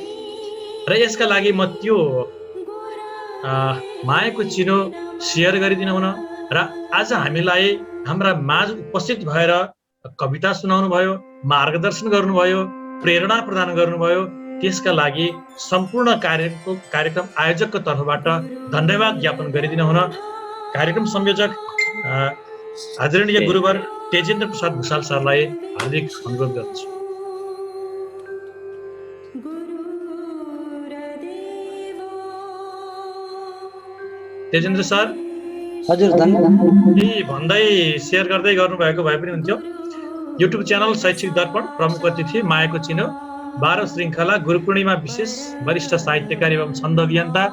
र यसका लागि म त्यो मायाको चिनो सेयर गरिदिनु हुन र आज हामीलाई हाम्रा माझ उपस्थित भएर कविता सुनाउनु भयो, मार्गदर्शन गर्नुभयो, प्रेरणा प्रदान गर्नुभयो, त्यसका लागि सम्पूर्ण कार्यक्रम आयोजकको तर्फबाट धन्यवाद ज्ञापन गरिदिनु हुन कार्यक्रम संयोजक आदरणीय गुरुवर तेजेन्द्र प्रसाद भुषाल सरलाई हार्दिक अनुरोध गर्दछु। तेजेन्द्र सर हजुर धन्यवाद। भन्दै सेयर गर्दै गर्नुभएको भए पनि हुन्थ्यो। युट्युब च्यानल शैक्षिक दर्पण प्रमुख अतिथि मायाको चिनो 12 श्रृङ्खला गुरु पूर्णिमा विशेष वरिष्ठ साहित्यकार एवं छन्द अभियन्ता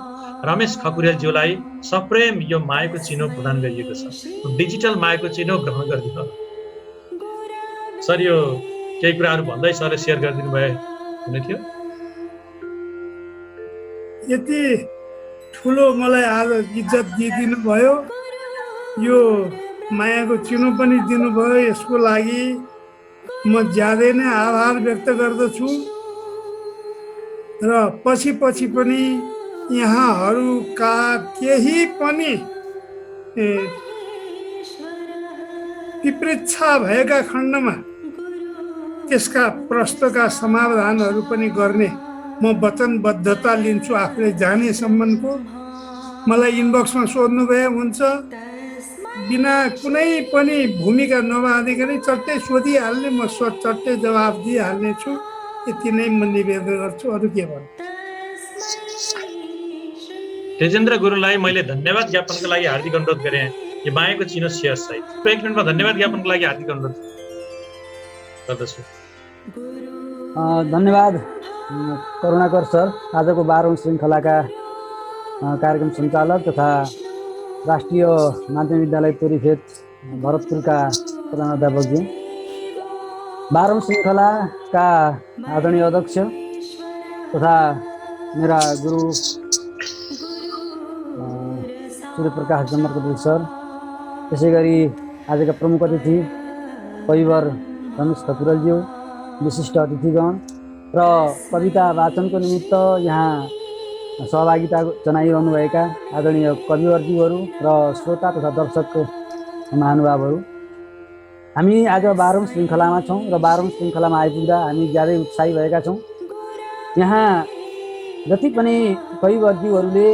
रमेश खकुरेलज्यूलाई सप्रेम यो मायाको चिनो प्रदान गरिएको छ। डिजिटल मायाको चिनो ग्रहण गरिदिनु सर। यो केही कुराहरू भन्दै सरले सेयर गरिदिनु भए हुने थियो। यति ठुलो मलाई आज इज्जत दिइदिनु भयो, यो मायाको चिनो पनि दिनुभयो, यसको लागि म ज्यादै नै आभार व्यक्त गर्दछु र पछि पनि यहाँहरूका केही पनि विपरीक्षा भएका खण्डमा त्यसका प्रश्नका समाधानहरू पनि गर्ने म वचनबद्धता लिन्छु। आफूले जाने सम्बन्धको मलाई इनबक्समा सोध्नु भए हुन्छ, बिना कुनै पनि भूमिका नबाँधिकनै चट्टै सोधिहाल्ने, म चट्टै जवाफ दिइहाल्ने छु। यति नै म निवेदन गर्छु, अरू के भन्नु। तेजेन्द्र गुरुलाई मैले धन्यवाद ज्ञापनको लागि हार्दिक अनुरोध गरेँ। यो मायाको चिनो सेयर सहित 1 मिनटमा धन्यवाद ज्ञापनको लागि हार्दिक अनुरोध गर्दछु। धन्यवाद करुणाकर सर, आजको 12औं श्रृङ्खलाका कार्यक्रम सञ्चालक तथा राष्ट्रिय माध्यमिक विद्यालय तोरीफेद भरतपुरका प्रधानाध्यापकज्यू, 12औं श्रृङ्खलाका आदरणीय अध्यक्ष तथा मेरा गुरु सूर्यप्रकाश जमरकोटी सर, त्यसै गरी आजका प्रमुख अतिथि कविवर रमेश खकुरेलज्यू, विशिष्ट अतिथिगण र कविता वाचनको निमित्त यहाँ सहभागिता जनाइरहनुभएका आदरणीय कविवर्गीहरू र श्रोता तथा दर्शक महानुभावहरू, हामी आज 12औं श्रृङ्खलामा छौँ र 12औं श्रृङ्खलामा आइपुग्दा हामी ज्यादै उत्साही भएका छौँ। यहाँ जति पनि कविवर्गीहरूले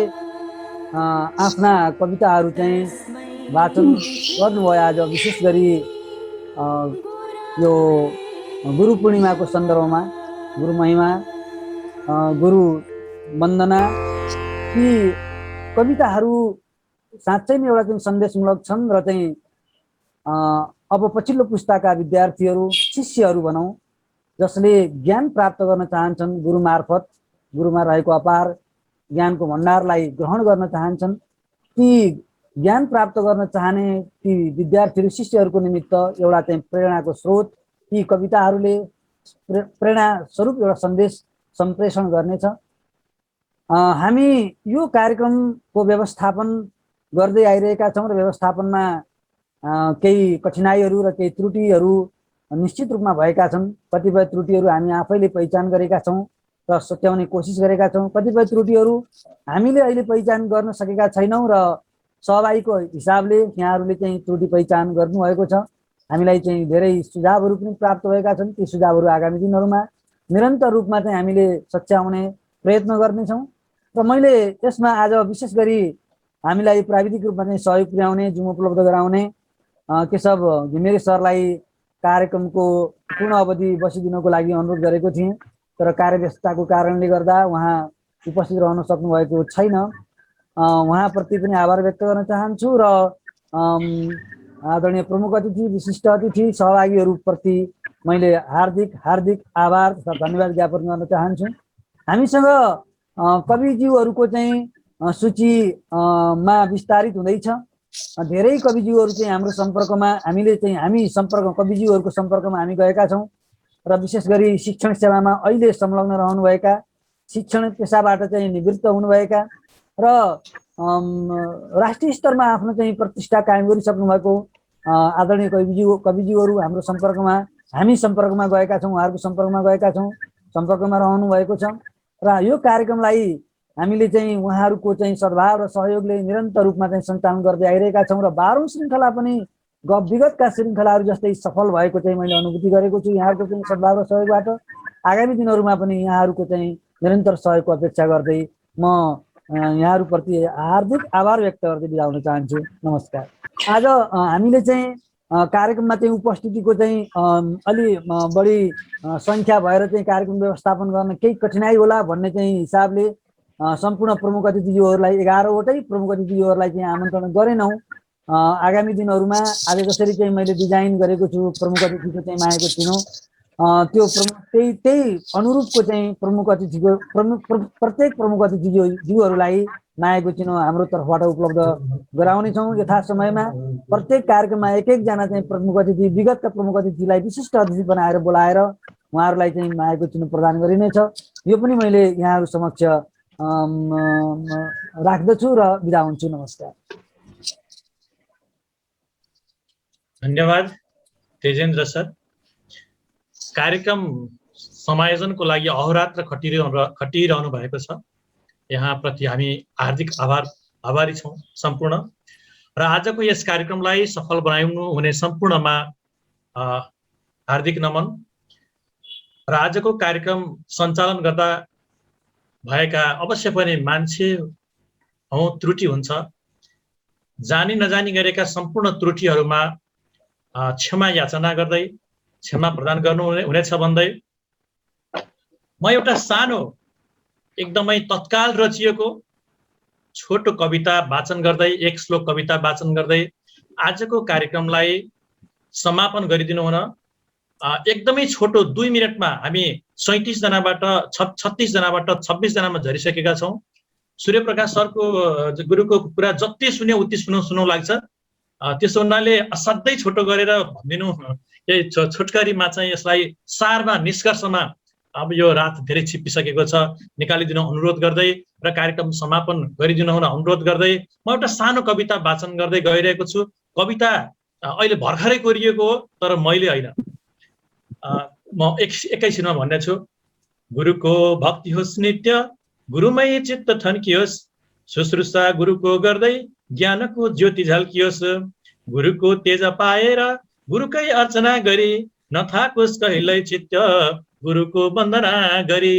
आफ्ना कविताहरू चाहिँ वाचन गर्नुभयो, आज विशेष गरी यो गुरु पूर्णिमाको सन्दर्भमा गुरु महिमा, गुरु वन्दना, यी कविताहरू साँच्चै नै एउटा चाहिँ सन्देशमूलक छन् र चाहिँ अब पछिल्लो पुस्ताका विद्यार्थीहरू, शिष्यहरू भनौँ, जसले ज्ञान प्राप्त गर्न चाहन्छन्, गुरु मार्फत गुरुमा रहेको अपार ज्ञानको भण्डारलाई ग्रहण गर्न चाहन्छन्, ती ज्ञान प्राप्त गर्न चाहने ती विद्यार्थीहरू शिष्यहरूको निमित्त एउटा चाहिँ प्रेरणाको स्रोत ती कविताहरूले प्रेरणा स्वरूप एउटा सन्देश सम्प्रेषण गर्नेछ। हामी यो कार्यक्रमको व्यवस्थापन गर्दै आइरहेका छौँ र व्यवस्थापनमा केही कठिनाइहरू र केही त्रुटिहरू निश्चित रूपमा भएका छन्। कतिपय त्रुटिहरू हामी आफैले पहिचान गरेका छौँ र सच्याउने कोसिस गरेका छौँ। कतिपय त्रुटिहरू हामीले अहिले पहिचान गर्न सकेका छैनौँ र सहभागीको हिसाबले यहाँहरूले चाहिँ त्रुटि पहिचान गर्नुभएको छ। हामीलाई चाहिँ धेरै सुझावहरू पनि प्राप्त भएका छन्। ती सुझावहरू आगामी दिनहरूमा निरन्तर रूपमा चाहिँ हामीले सच्याउने प्रयत्न गर्नेछौँ। र मैले यसमा आज विशेष गरी हामीलाई प्राविधिक रूपमा चाहिँ सहयोग पुर्याउने, जुम उपलब्ध गराउने केशव घिमिरे सरलाई कार्यक्रमको पूर्ण अवधि बसिदिनको लागि अनुरोध गरेको थिएँ, तर कार्यव्यस्तताको कारणले गर्दा उहाँ उपस्थित रहन सक्नुभएको छैन। उहाँप्रति पनि आभार व्यक्त गर्न चाहन्छु र आदरणीय प्रमुख अतिथि, विशिष्ट अतिथि, सहभागीहरूप्रति मैले हार्दिक हार्दिक आभार तथा धन्यवाद ज्ञापन गर्न चाहन्छु। हामीसँग कविज्यूहरूको चाहिँ सूचीमा विस्तारित हुँदैछ। धेरै कविज्यूहरू चाहिँ हाम्रो सम्पर्कमा कविज्यूहरूको सम्पर्कमा हामी गएका छौँ र विशेष गरी शिक्षण सेवामा अहिले संलग्न रहनुभएका, शिक्षण पेसाबाट चाहिँ निवृत्त हुनुभएका र राष्ट्रिय स्तरमा आफ्नो चाहिँ प्रतिष्ठा कायम गरिसक्नु भएको आदरणीय कविज्यूहरू हाम्रो सम्पर्कमा, हामी सम्पर्कमा गएका छौँ, उहाँहरूको सम्पर्कमा गएका छौँ, सम्पर्कमा रहनु भएको छ। र यो कार्यक्रमलाई हामीले चाहिँ उहाँहरूको चाहिँ सद्भाव र सहयोगले निरन्तर रूपमा चाहिँ सञ्चालन गर्दै आइरहेका छौँ र 12औं श्रृङ्खला पनि विगतका श्रृङ्खलाहरू जस्तै सफल भएको चाहिँ मैले अनुभूति गरेको छु यहाँहरूको चाहिँ सद्भाव र सहयोगबाट। आगामी दिनहरूमा पनि यहाँहरूको चाहिँ निरन्तर सहयोगको अपेक्षा गर्दै म यहाँहरूप्रति हार्दिक आभार व्यक्त गर्दै बिदा हुन चाहन्छु। नमस्कार। आज हामीले चाहिँ कार्यक्रममा चाहिँ उपस्थितिको चाहिँ अलि बढी सङ्ख्या भएर चाहिँ कार्यक्रम व्यवस्थापन गर्न केही कठिनाइ होला भन्ने चाहिँ हिसाबले सम्पूर्ण प्रमुख अतिथिज्यूहरूलाई 11वटै प्रमुख अतिथिज्यूहरूलाई चाहिँ आमन्त्रण गरेनौँ। आगामी दिनहरूमा आज जसरी चाहिँ मैले डिजाइन गरेको छु प्रमुख अतिथिको चाहिँ मागेको थिइनँ, त्यो त्यही अनुरूपको चाहिँ प्रत्येक प्रमुख अतिथिज्यूहरूलाई मागेको चिनो हाम्रो तर्फबाट उपलब्ध गराउनेछौँ यथा समयमा। प्रत्येक कार्यक्रममा एक एकजना चाहिँ प्रमुख अतिथि, विगतका प्रमुख अतिथिलाई विशिष्ट अतिथि बनाएर बोलाएर उहाँहरूलाई चाहिँ मागेको चिनो प्रदान गरिनेछ। यो पनि मैले यहाँहरू समक्ष राख्दछु र बिदा हुन्छु। नमस्कार। धन्यवाद तेजेन्द्र सर। कार्यक्रम समायोजनको लागि अहोरात्र खटिरहनु भएको छ। यहाँप्रति हामी हार्दिक आभारी छौँ सम्पूर्ण। र आजको यस कार्यक्रमलाई सफल बनाउनु हुने सम्पूर्णमा हार्दिक नमन। र आजको कार्यक्रम सञ्चालन गर्दा भएका अवश्य पनि मान्छे त्रुटि हुन्छ। जानी नजानी गरेका सम्पूर्ण त्रुटिहरूमा क्षमा याचना गर्दै क्षमा प्रदान गर्नु हुनेछ भन्दै म एउटा सानो एकदमै तत्काल रचिएको छोटो कविता वाचन गर्दै, एक श्लोक कविता वाचन गर्दै आजको कार्यक्रमलाई समापन गरिदिनु हुन। एकदमै छोटो 2 मिनटमा हामी 37 जनाबाट 36 जनाबाट 26 जनामा झरिसकेका छौँ। सूर्यप्रकाश सरको गुरुको कुरा जति सुने उति सुनौ लाग्छ। त्यसो हुनाले असाध्यै छोटो गरेर भनिदिनु, यही छोटकरीमा चाहिँ यसलाई सारमा निष्कर्षमा अब यो रात धेरै छिप्पिसकेको छ निकालिदिन अनुरोध गर्दै र कार्यक्रम समापन गरिदिनु हुन अनुरोध गर्दै म एउटा सानो कविता वाचन गर्दै गइरहेको छु। कविता अहिले भर्खरै कोरिएको हो, तर मैले होइन। म एकैछिनमा भन्नेछु। गुरुको भक्ति होस् नित्य, गुरुमै चित्त ठन्कियोस्, शुश्रूषा गुरुको गर्दै ज्ञानको ज्योति झल्कियोस्। गुरुको तेज पाएर गुरुकै अर्चना गरी, नथाकोस् कहिल्यै चित्त गुरुको वन्दना गरी।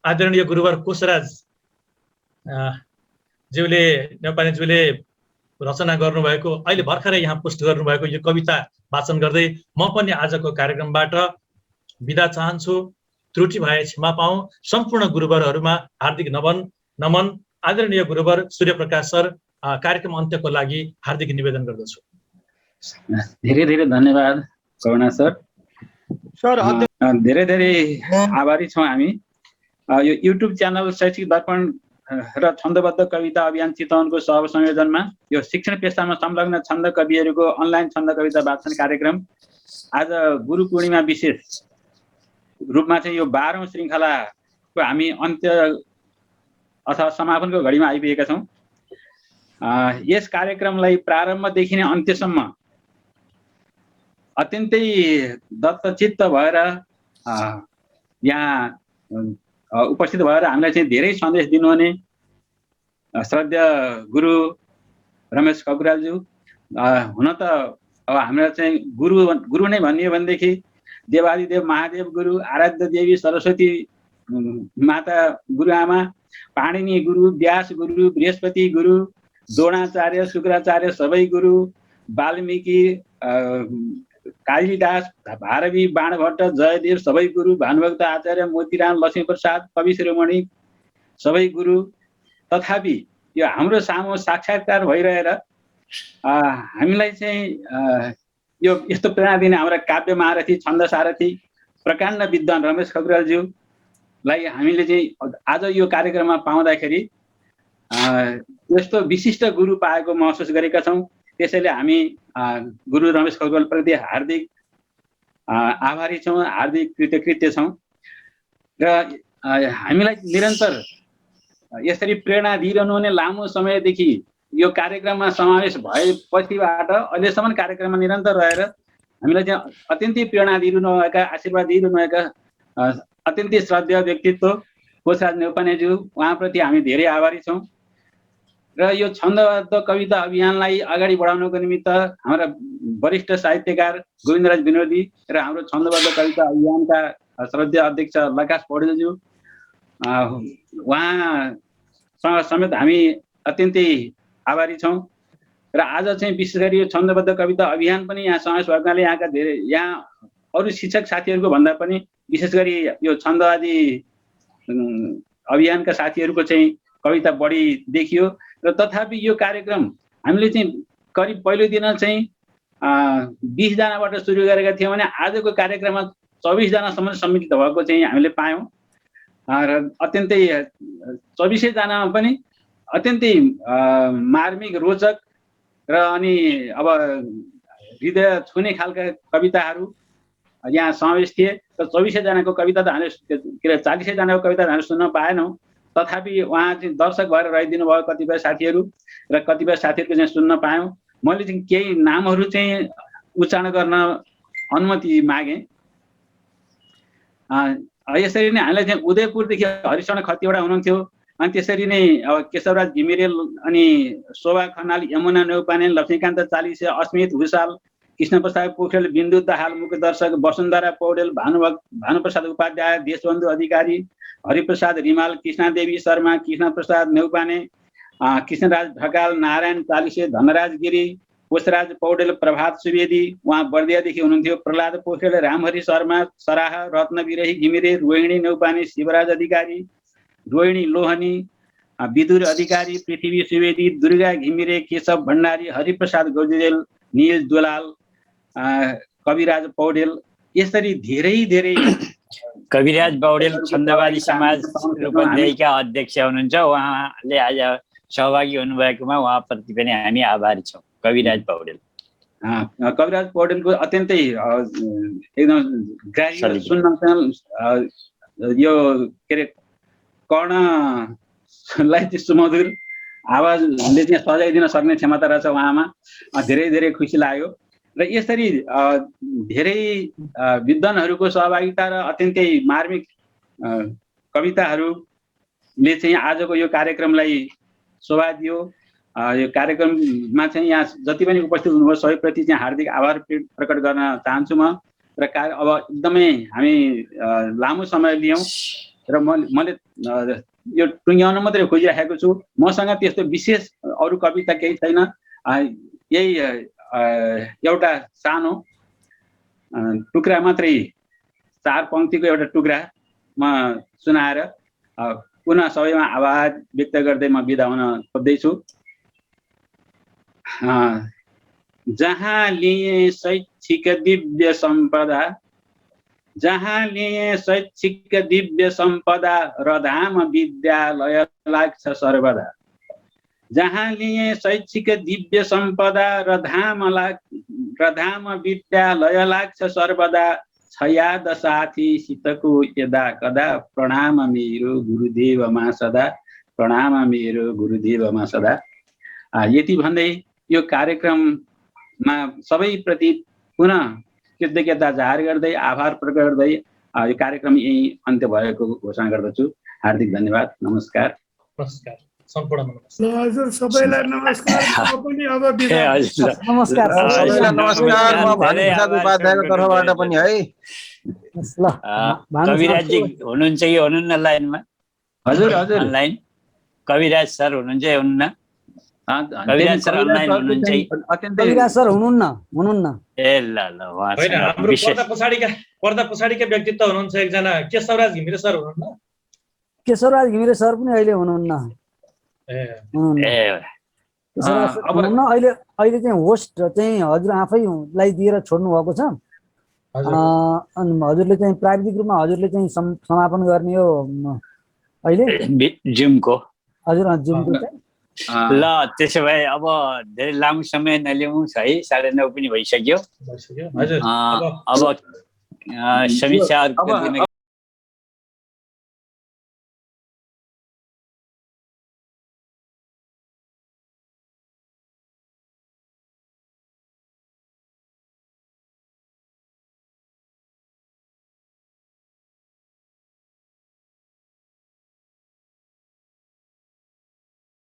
आदरणीय गुरुवर कोशराज ज्यूले, नेपालीज्यूले रचना गर्नुभएको, अहिले भर्खरै यहाँ पोस्ट गर्नुभएको यो कविता वाचन गर्दै म पनि आजको कार्यक्रमबाट बिदा चाहन्छु। त्रुटि भए क्षमा पाऊँ। सम्पूर्ण गुरुवरहरूमा हार्दिक नमन। आदरणीय गुरुवर सूर्यप्रकाश सर, कार्यक्रम अन्त्यको लागि हार्दिक निवेदन गर्दछु। धेरै धेरै धन्यवाद करुणा सर। धेरै धेरै आभारी छौँ हामी। यो युट्युब च्यानल शैक्षिक दर्पण र छन्दबद्ध कविता अभियान चितवनको सहसंयोजनमा यो शिक्षण पेसामा संलग्न छन्द कविहरूको अनलाइन छन्द कविता वाचन कार्यक्रम आज गुरु पूर्णिमा विशेष रूपमा चाहिँ यो 12औं श्रृङ्खलाको हामी अन्त्य अथवा समापनको घडीमा आइपुगेका छौँ। यस कार्यक्रमलाई प्रारम्भदेखि नै अन्त्यसम्म अत्यन्तै दत्तचित्त भएर यहाँ उपस्थित भएर हामीलाई चाहिँ धेरै सन्देश दिनुहुने श्रद्धेय गुरु रमेश खकुरालज्यू हुन त अब हामीलाई चाहिँ गुरु नै भनियो भनेदेखि देवादिदेव महादेव गुरु, आराध्य देवी सरस्वती माता गुरुआमा, पाणिनि गुरु, व्यास गुरु, बृहस्पति गुरु, द्रोणाचार्य, शुक्राचार्य सबै गुरु, वाल्मीकि, कालिदास, भारवी, बाणभट्ट, जयदेव सबै गुरु, भानुभक्त आचार्य, मोतीराम, लक्ष्मीप्रसाद, कवि शिरोमणि सबै गुरु। तथापि यो हाम्रो सामु साक्षात्कार भइरहेर हामीलाई चाहिँ यो यस्तो प्रेरणा दिने हाम्रा काव्य महारथी, छन्द सारथी, प्रकाण्ड विद्वान रमेश खकुरालज्यूलाई हामीले चाहिँ आज यो कार्यक्रममा पाउँदाखेरि यस्तो विशिष्ट गुरु पाएको महसुस गरेका छौँ। त्यसैले हामी गुरु रमेश खकुरालप्रति हार्दिक आभारी छौँ, हार्दिक कृतज्ञ छौँ र हामीलाई निरन्तर यसरी प्रेरणा दिइरहनु हुने लामो समयदेखि यो कार्यक्रममा समावेश भएपछिबाट अहिलेसम्म कार्यक्रममा निरन्तर रहेर हामीलाई चाहिँ अत्यन्तै प्रेरणा दिइरहनुभएका, आशीर्वाद दिइरहनुभएका अत्यन्तै श्रद्धेय व्यक्तित्व कोचराज नेउपानेज्यू, उहाँप्रति हामी धेरै आभारी छौँ। र यो छन्दबद्ध कविता अभियानलाई अगाडि बढाउनको निमित्त हाम्रा वरिष्ठ साहित्यकार गोविन्दराज विनोदी र हाम्रो छन्दबद्ध कविता अभियानका श्रद्धेय अध्यक्ष लकास पौडेलज्यू, उहाँसँग समेत हामी अत्यन्तै आभारी छौँ। र आज चाहिँ विशेष गरी यो छन्दबद्ध कविता अभियान पनि यहाँ समावेश भएकाले यहाँका धेरै यहाँ अरू शिक्षक साथीहरूको भन्दा पनि विशेष गरी यो छन्द आदि अभियानका साथीहरूको चाहिँ कविता बढी देखियो। र तथापि यो कार्यक्रम हामीले चाहिँ करिब पहिलो दिन चाहिँ 20 जनाबाट सुरु गरेका थियौँ भने आजको कार्यक्रममा 24 जनासम्म सम्मिलित भएको चाहिँ हामीले पायौँ। र अत्यन्तै 24 जनामा पनि अत्यन्तै मार्मिक, रोचक र अनि अब हृदय छुने खालका कविताहरू यहाँ समावेश थिए। र 24 जनाको कविता त हामीले के अरे 40 जनाको कविता हामीले सुन्न पाएनौँ। तथापि उहाँ चाहिँ दर्शक भएर रहिदिनु भयो कतिपय साथीहरू र कतिपय साथीहरूको चाहिँ सुन्न पायौँ। मैले चाहिँ केही नामहरू चाहिँ उच्चारण गर्न अनुमति मागेँ। यसरी नै हामीलाई चाहिँ उदयपुरदेखि हरिशरण खतिवडा हुनुहुन्थ्यो, अनि त्यसरी नै अब केशवराज घिमिरेल, अनि शोभा खनाल, यमुना नेउपाने, लक्ष्मीकान्त चालिसे, अस्मित भूषाल, कृष्णप्रसाद पोखरेल, बिन्दु दाहाल मुख्य दर्शक, वसुन्धरा पौडेल, भानुप्रसाद उपाध्याय, देशबन्धु अधिकारी, हरिप्रसाद रिमाल, कृष्णदेवी शर्मा, कृष्णप्रसाद नेउपाने, कृष्णराज ढकाल, नारायण चालिसे, धनराज गिरी, कोशराज पौडेल, प्रभात सुवेदी, उहाँ बर्दियादेखि हुनुहुन्थ्यो, प्रहलाद पोखरेल, रामहरि शर्मा, सराह, रत्न बिरही घिमिरे, रोहिणी नेउपाने, शिवराज अधिकारी, रोहिणी लोहनी, विदुर अधिकारी, पृथ्वी सुवेदी, दुर्गा घिमिरे, केशव भण्डारी, हरिप्रसाद गौजेल, निल दुलाल, कविराज पौडेल, यसरी धेरै धेरै। कविराज पौडेल छन्दवादी समाज रूपन्देहीका अध्यक्ष हुनुहुन्छ, उहाँले आज सहभागी हुनुभएकोमा उहाँप्रति पनि हामी आभारी छौँ। कविराज पौडेल, कविराज पौडेलको अत्यन्तै एकदम ग्राह्य सुन्न यो के अरे कर्णलाई चाहिँ सुमधुर आवाजले चाहिँ सजाइदिन सक्ने क्षमता रहेछ उहाँमा। धेरै धेरै खुसी लाग्यो। र यसरी धेरै विद्वानहरूको सहभागिता र अत्यन्तै मार्मिक कविताहरूले चाहिँ आजको यो कार्यक्रमलाई शोभा दियो। यो कार्यक्रममा चाहिँ यहाँ जति पनि उपस्थित हुनुभयो सबैप्रति चाहिँ हार्दिक आभार प्रकट गर्न चाहन्छु म। र अब एकदमै हामी लामो समय लियौँ र मैले यो टुङ्ग्याउन मात्रै खोजिराखेको छु। मसँग त्यस्तो विशेष अरू कविता केही छैन, यही एउटा सानो टुक्रा मात्रै, 4 पङ्क्तिको एउटा टुक्रा म सुनाएर पुनः सबैमा आभार व्यक्त गर्दै म बिदा हुन खोज्दैछु। जहाँ लिए शैक्षिक दिव्य सम्पदा, जहाँ लिए शैक्षिक दिव्य सम्पदा, रधाम विद्यालय लाग्छ सर्वदा। जहाँ लिए शैक्षिक दिव्य सम्पदा, रधाम विद्यालय लाग्छ सर्वदा। छ याद साथीसितको यदा कदा, प्रणाम मेरो गुरुदेवमा सदा, प्रणाम मेरो गुरुदेवमा सदा। यति भन्दै यो कार्यक्रममा सबैप्रति पुनः कृतज्ञता जाहेर गर्दै आभार प्रकट गर्दै यो कार्यक्रम यही अन्त्य भएको घोषणा गर्दछु। हार्दिक धन्यवाद। नमस्कार। नमस्कार सम्पूर्ण ल हजुर सबैलाई नमस्कार। म पनि अब बिदा नमस्कार सबैलाई नमस्कार। म भानुप्रसाद उपाध्यायको तर्फबाट पनि है। ल कविराजजी हुनुहुन्छ कि हुनुहुन्न लाइनमा? हजुर हजुर अनलाइन कविराज सर हुनुहुन्छ कि हुनुहुन्न? कविराज सर अनलाइन हुनुहुन्छ कि? कविराज सर हुनुहुन्न। ए ल ल होइन हाम्रो पर्दा पछाडिका व्यक्तित्व हुनुहुन्छ एकजना केशवराज घिमिरे सर हुनुहुन्न? केशवराज घिमिरे सर पनि अहिले हुनुहुन्न। अहिले चाहिँ होस्ट चाहिँ हजुर आफैलाई दिएर छोड्नु भएको छ। अनि हजुरले चाहिँ प्राविधिक रूपमा हजुरले चाहिँ समापन गर्ने हो अहिले जिमको। हजुर जिमको ल त्यसो भए अब धेरै लामो समय नलिउँ है, 9:30 पनि भइसक्यो। हजुर अब समीक्षा